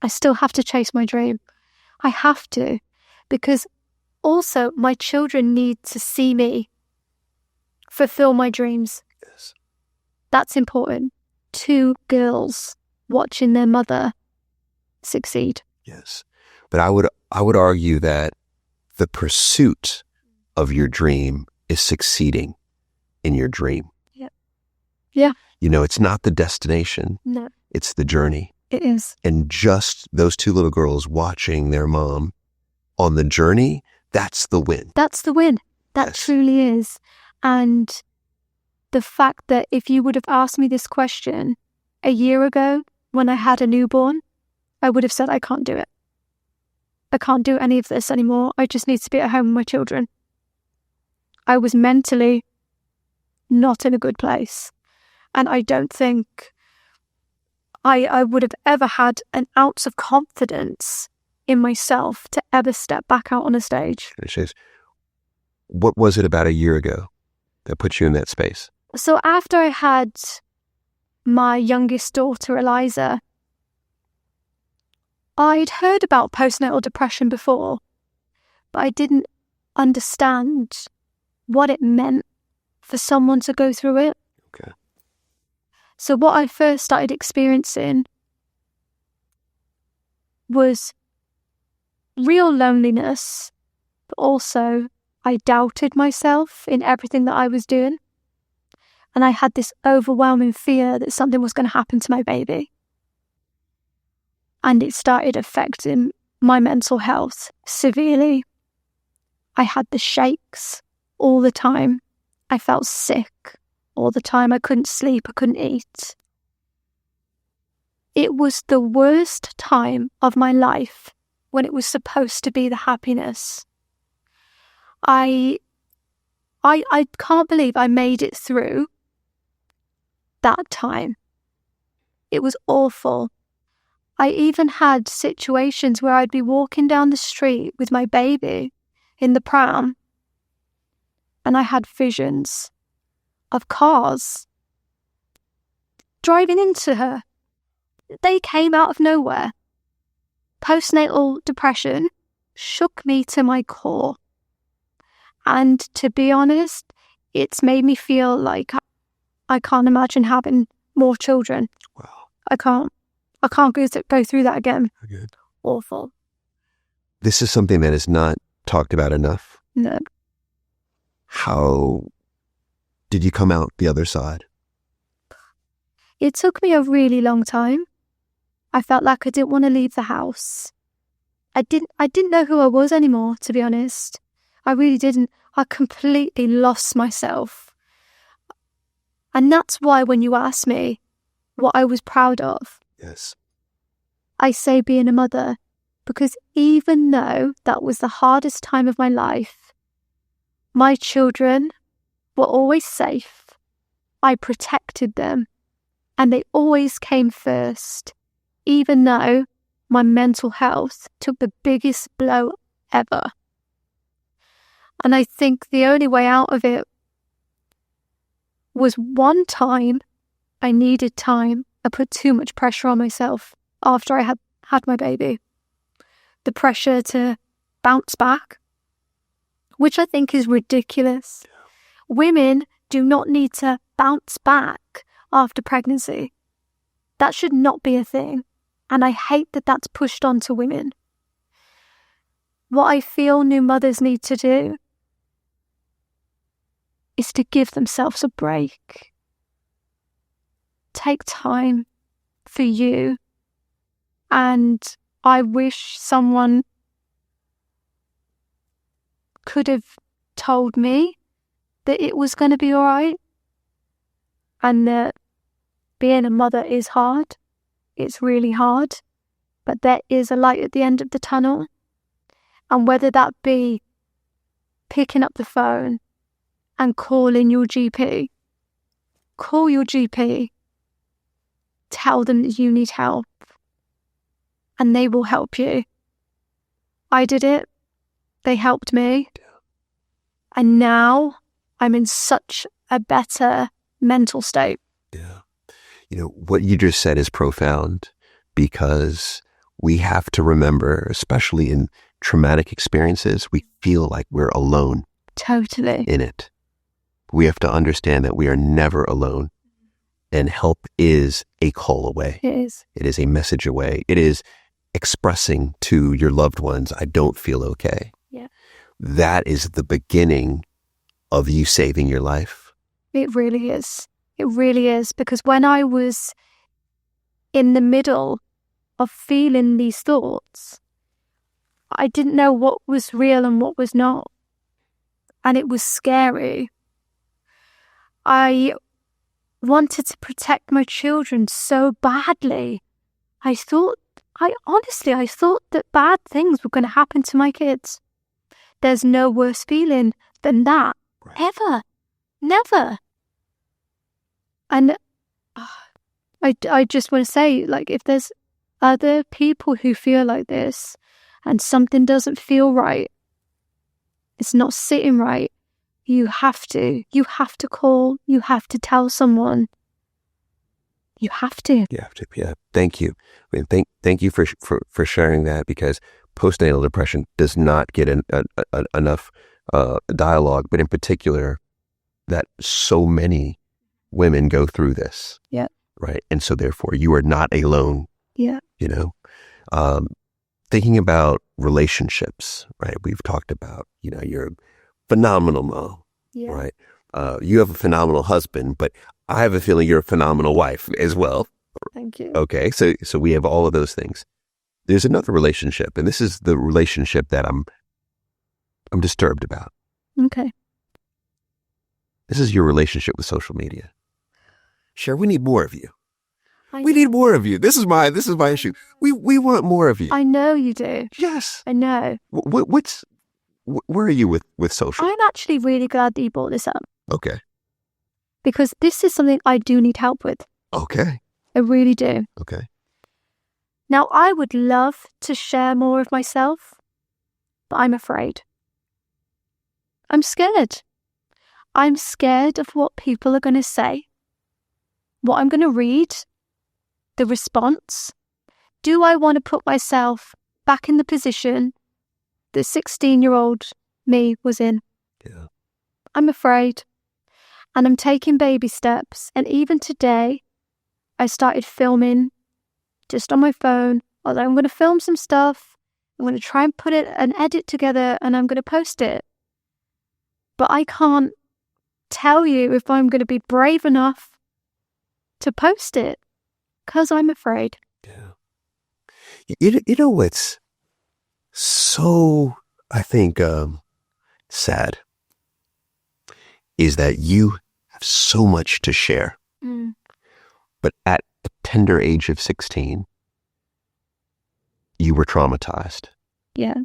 I still have to chase my dream. I have to, because also my children need to see me fulfill my dreams. Yes. That's important. 2 girls watching their mother succeed. Yes. But I would argue that the pursuit of your dream is succeeding in your dream. Yep. Yeah. It's not the destination. No. It's the journey. It is. And just those 2 little girls watching their mom on the journey, that's the win. That's the win. That truly is. And the fact that if you would have asked me this question a year ago when I had a newborn, I would have said, I can't do it. I can't do any of this anymore. I just need to be at home with my children. I was mentally not in a good place. And I don't think I would have ever had an ounce of confidence in myself to ever step back out on a stage. What was it about a year ago that put you in that space? So after I had my youngest daughter, Eliza, I'd heard about postnatal depression before, but I didn't understand what it meant for someone to go through it. Okay. So what I first started experiencing was real loneliness, but also I doubted myself in everything that I was doing. And I had this overwhelming fear that something was going to happen to my baby. And it started affecting my mental health severely. I had the shakes all the time. I felt sick all the time. I couldn't sleep. I couldn't eat. It was the worst time of my life when it was supposed to be the happiness. I can't believe I made it through that time. It was awful. I even had situations where I'd be walking down the street with my baby in the pram, and I had visions of cars driving into her. They came out of nowhere. Postnatal depression shook me to my core. And to be honest, it's made me feel like I can't imagine having more children. Wow. I can't go through that again. Good. Awful. This is something that is not talked about enough. No. How did you come out the other side? It took me a really long time. I felt like I didn't want to leave the house. I didn't know who I was anymore, to be honest. I really didn't. I completely lost myself. And that's why when you ask me what I was proud of, yes, I say being a mother, because even though that was the hardest time of my life, my children were always safe. I protected them, and they always came first, even though my mental health took the biggest blow ever. And I think the only way out of it was one time I needed time. I put too much pressure on myself after I had my baby. The pressure to bounce back which I think is ridiculous. Women do not need to bounce back after pregnancy. That should not be a thing. And I hate that that's pushed onto women. What I feel new mothers need to do is to give themselves a break. Take time for you. And I wish someone could have told me that it was going to be all right, and that being a mother is hard. It's really hard, but there is a light at the end of the tunnel. And whether that be picking up the phone and calling your GP, call your GP, tell them that you need help, and they will help you. I did it. They helped me. And now I'm in such a better mental state. Yeah. You know, what you just said is profound, because we have to remember, especially in traumatic experiences, we feel like we're alone. Totally. In it. We have to understand that we are never alone, and help is a call away. It is. It is a message away. It is expressing to your loved ones, I don't feel okay. Yeah. That is the beginning of you saving your life. It really is. It really is. Because when I was in the middle of feeling these thoughts, I didn't know what was real and what was not. And it was scary. I wanted to protect my children so badly. I thought that bad things were going to happen to my kids. There's no worse feeling than that. Right. Ever. Never. And I just want to say, like, if there's other people who feel like this and something doesn't feel right, it's not sitting right, you have to call, you have to tell someone. You have to. You have to, yeah. Thank you. I mean, thank you for sharing that, because postnatal depression does not get enough dialogue, but in particular, that so many women go through this. Yeah. Right. And so therefore you are not alone. Yeah. You know, thinking about relationships, right? We've talked about, you know, you're a phenomenal mom, yeah. Right? You have a phenomenal husband, but I have a feeling you're a phenomenal wife as well. Thank you. Okay. So we have all of those things. There's another relationship, and this is the relationship that I'm disturbed about. Okay. This is your relationship with social media. Cher, we need more of you. We need more of you. This is my issue. We want more of you. I know you do. Yes. I know. Where are you with social? I'm actually really glad that you brought this up. Okay. Because this is something I do need help with. Okay. I really do. Okay. Now, I would love to share more of myself, but I'm afraid. I'm scared. I'm scared of what people are going to say, what I'm going to read, the response. Do I want to put myself back in the position that 16-year-old me was in? Yeah. I'm afraid. And I'm taking baby steps. And even today, I started filming just on my phone. Although I'm going to film some stuff. I'm going to try and put an edit together, and I'm going to post it. But I can't tell you if I'm going to be brave enough to post it, because I'm afraid. Yeah. You know what's so, I think, sad is that you have so much to share. Mm. But at the tender age of 16, you were traumatized. Yeah.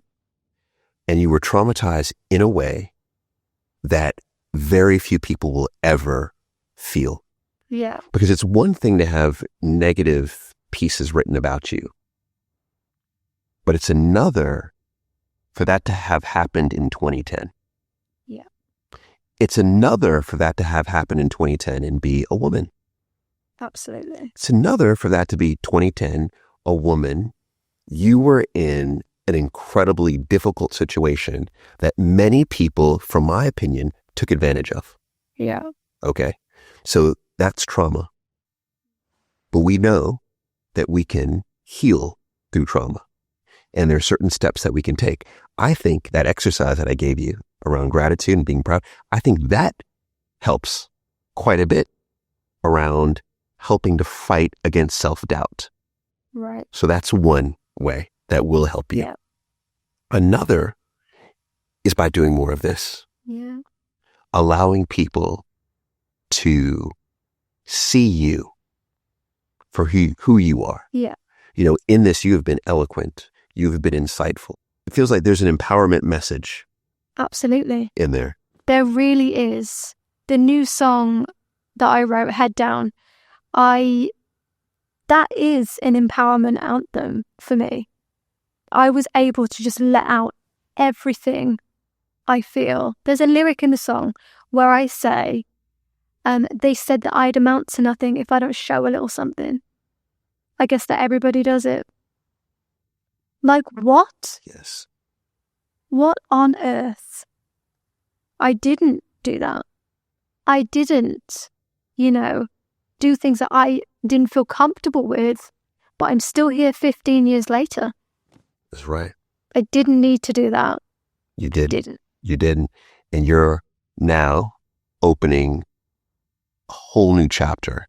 And you were traumatized in a way that very few people will ever feel. Yeah. Because it's one thing to have negative pieces written about you, but it's another for that to have happened in 2010. Yeah. It's another for that to have happened in 2010 and be a woman. Absolutely. It's another for that to be 2010, a woman. You were in an incredibly difficult situation that many people, from my opinion, took advantage of. Yeah. Okay. So that's trauma. But we know that we can heal through trauma. And there are certain steps that we can take. I think that exercise that I gave you around gratitude and being proud, I think that helps quite a bit around helping to fight against self-doubt. Right. So that's one way that will help you. Yeah. Another is by doing more of this, Yeah. allowing people to see you for who you are. Yeah. You know, in this, you have been eloquent. You have been insightful. It feels like there's an empowerment message Absolutely. in there. There really is. The new song that I wrote, Head Down, that is an empowerment anthem for me. I was able to just let out everything I feel. There's a lyric in the song where I say, they said that I'd amount to nothing if I don't show a little something. I guess that everybody does it. Like, what? Yes. What on earth? I didn't do that. I didn't, do things that I didn't feel comfortable with, but I'm still here 15 years later. That's right. I didn't need to do that. You did. Didn't. You didn't. And you're now opening a whole new chapter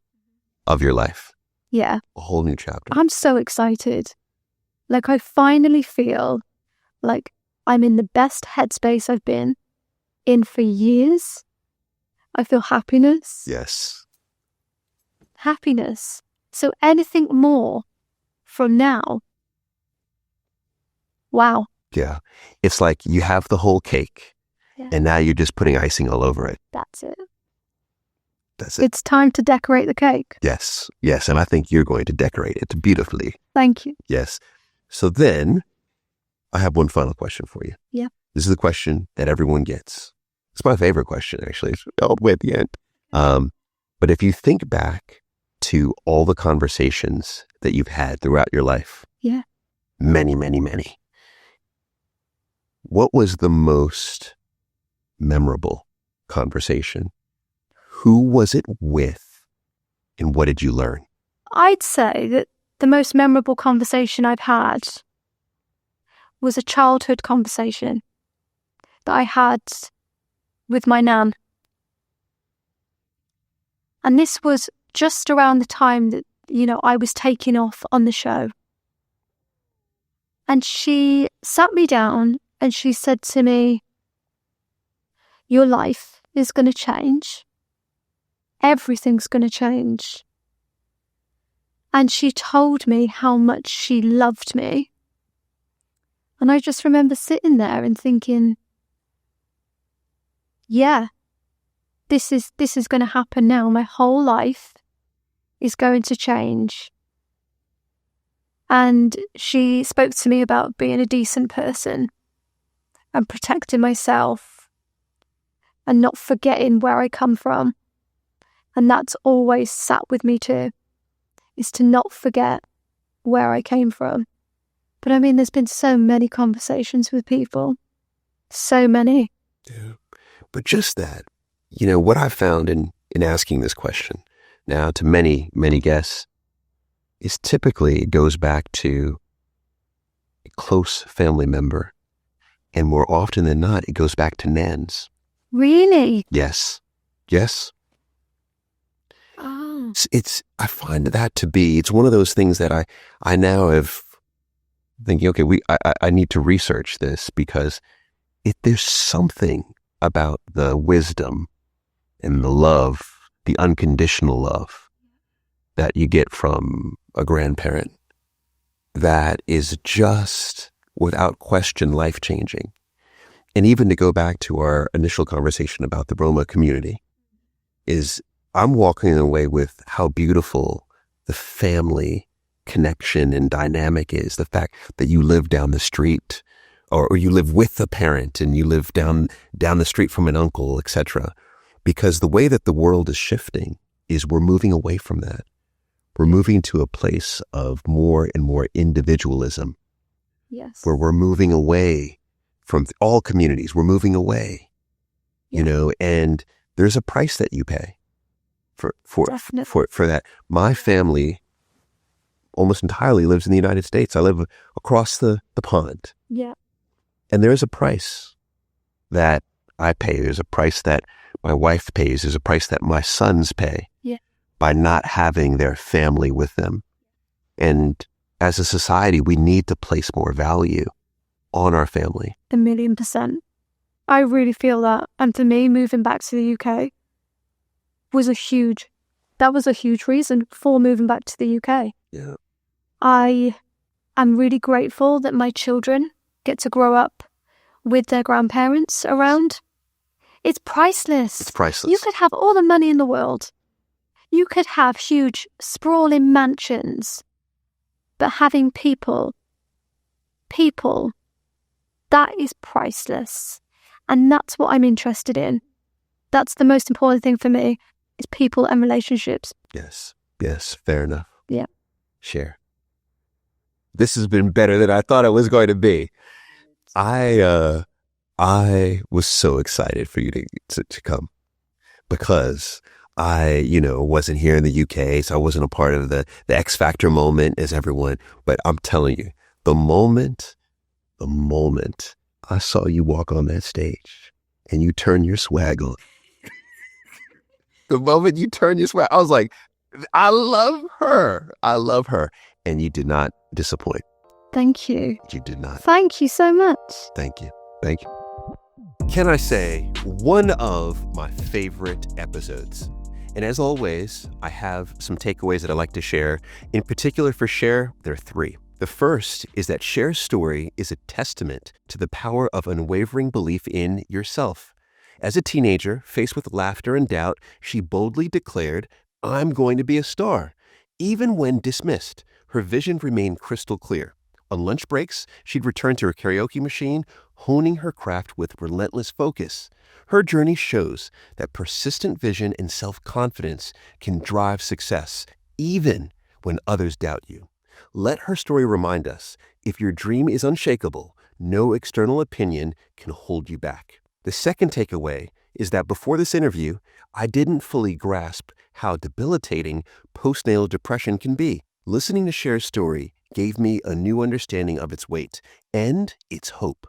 of your life. Yeah. A whole new chapter. I'm so excited. Like, I finally feel like I'm in the best headspace I've been in for years. I feel happiness. Yes. Happiness. So anything more from now, wow. Yeah. It's like you have the whole cake, Yeah. and now you're just putting icing all over it. That's it. That's it. It's time to decorate the cake. Yes. Yes. And I think you're going to decorate it beautifully. Thank you. Yes. So then I have one final question for you. Yeah. This is the question that everyone gets. It's my favorite question, actually. It's all the way at the end. But if you think back to all the conversations that you've had throughout your life, Yeah. many, many, many, what was the most memorable conversation? Who was it with, and what did you learn? I'd say that the most memorable conversation I've had was a childhood conversation that I had with my nan. And this was just around the time that, I was taking off on the show. And she sat me down and she said to me, your life is going to change. Everything's going to change. And she told me how much she loved me. And I just remember sitting there and thinking, yeah, this is going to happen now. My whole life is going to change. And she spoke to me about being a decent person and protecting myself and not forgetting where I come from. And that's always sat with me too, is to not forget where I came from. But I mean, there's been so many conversations with people. So many. Yeah. But just that, what I found in asking this question now to many, many guests is typically it goes back to a close family member. And more often than not, it goes back to nans. Really? Yes. Yes. Oh. I find that to be, it's one of those things that I now have thinking, okay, I need to research this because there's something about the wisdom and the love, the unconditional love that you get from a grandparent that is just without question life-changing. And even to go back to our initial conversation about the Roma community is I'm walking away with how beautiful the family connection and dynamic is. The fact that you live down the street or you live with a parent and you live down the street from an uncle, etc. Because the way that the world is shifting is we're moving away from that. We're moving to a place of more and more individualism, Yes. where we're moving away from all communities. We're moving away, you know, and there's a price that you pay for that. My family almost entirely lives in the United States. I live across the pond. Yeah. And there's a price that I pay. There's a price that my wife pays. There's a price that my sons pay by not having their family with them. And as a society, we need to place more value on our family. 1,000,000%. I really feel that. And for me, moving back to the UK was a huge reason for moving back to the UK. Yeah. I am really grateful that my children get to grow up with their grandparents around. It's priceless. It's priceless. You could have all the money in the world. You could have huge, sprawling mansions. But having people, that is priceless. And that's what I'm interested in. That's the most important thing for me, is people and relationships. Yes, fair enough. Yeah. Cher. This has been better than I thought it was going to be. I was so excited for you to come because I, wasn't here in the UK, so I wasn't a part of the X Factor moment as everyone. But I'm telling you, the moment I saw you walk on that stage and you turn your swag on, the moment you turn your swag, I was like, I love her. And you did not disappoint. Thank you. You did not. Thank you so much. Thank you. Can I say, one of my favorite episodes. And as always, I have some takeaways that I'd like to share. In particular for Cher, there are 3. The first is that Cher's story is a testament to the power of unwavering belief in yourself. As a teenager, faced with laughter and doubt, she boldly declared, "I'm going to be a star." Even when dismissed, her vision remained crystal clear. On lunch breaks, she'd return to her karaoke machine, honing her craft with relentless focus. Her journey shows that persistent vision and self-confidence can drive success, even when others doubt you. Let her story remind us, if your dream is unshakable, no external opinion can hold you back. The second takeaway is that before this interview, I didn't fully grasp how debilitating postnatal depression can be. Listening to Cher's story gave me a new understanding of its weight and its hope.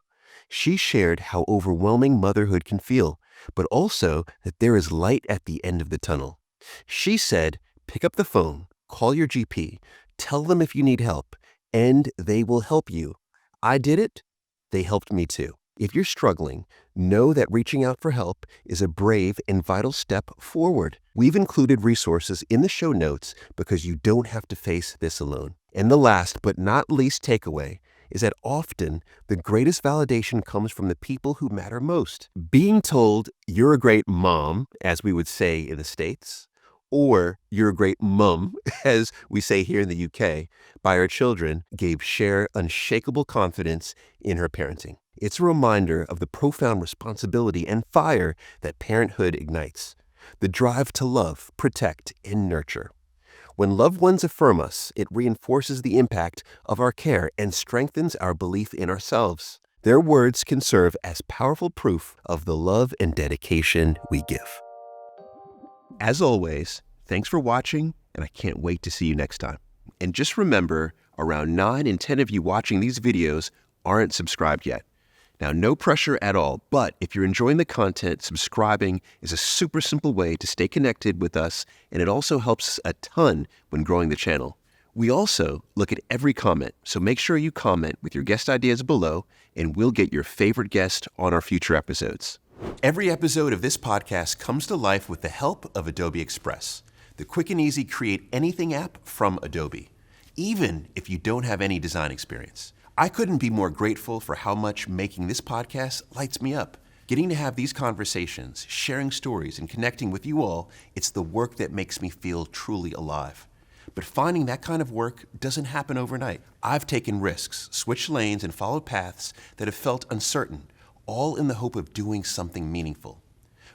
She shared how overwhelming motherhood can feel, but also that there is light at the end of the tunnel. She said, pick up the phone, call your GP, tell them if you need help, and they will help you. I did it. They helped me too. If you're struggling, know that reaching out for help is a brave and vital step forward. We've included resources in the show notes because you don't have to face this alone. And the last but not least takeaway is that often the greatest validation comes from the people who matter most. Being told you're a great mom, as we would say in the States, or you're a great mum, as we say here in the UK, by our children, gave Cher unshakable confidence in her parenting. It's a reminder of the profound responsibility and fire that parenthood ignites, the drive to love, protect, and nurture. When loved ones affirm us, it reinforces the impact of our care and strengthens our belief in ourselves. Their words can serve as powerful proof of the love and dedication we give. As always, thanks for watching, and I can't wait to see you next time. And just remember, around 9 in 10 of you watching these videos aren't subscribed yet. Now, no pressure at all, but if you're enjoying the content, subscribing is a super simple way to stay connected with us, and it also helps a ton when growing the channel. We also look at every comment, so make sure you comment with your guest ideas below, and we'll get your favorite guest on our future episodes. Every episode of this podcast comes to life with the help of Adobe Express, the quick and easy create anything app from Adobe, even if you don't have any design experience. I couldn't be more grateful for how much making this podcast lights me up. Getting to have these conversations, sharing stories, and connecting with you all, it's the work that makes me feel truly alive. But finding that kind of work doesn't happen overnight. I've taken risks, switched lanes, and followed paths that have felt uncertain, all in the hope of doing something meaningful.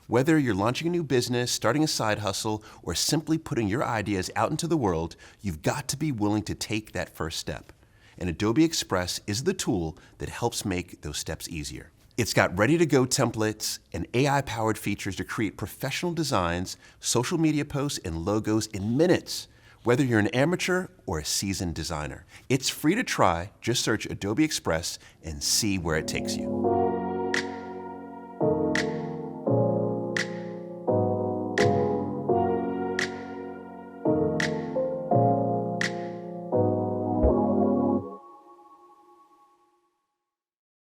Whether you're launching a new business, starting a side hustle, or simply putting your ideas out into the world, you've got to be willing to take that first step. and Adobe Express is the tool that helps make those steps easier. It's got ready-to-go templates and AI-powered features to create professional designs, social media posts, and logos in minutes, whether you're an amateur or a seasoned designer. It's free to try. Just search Adobe Express and see where it takes you.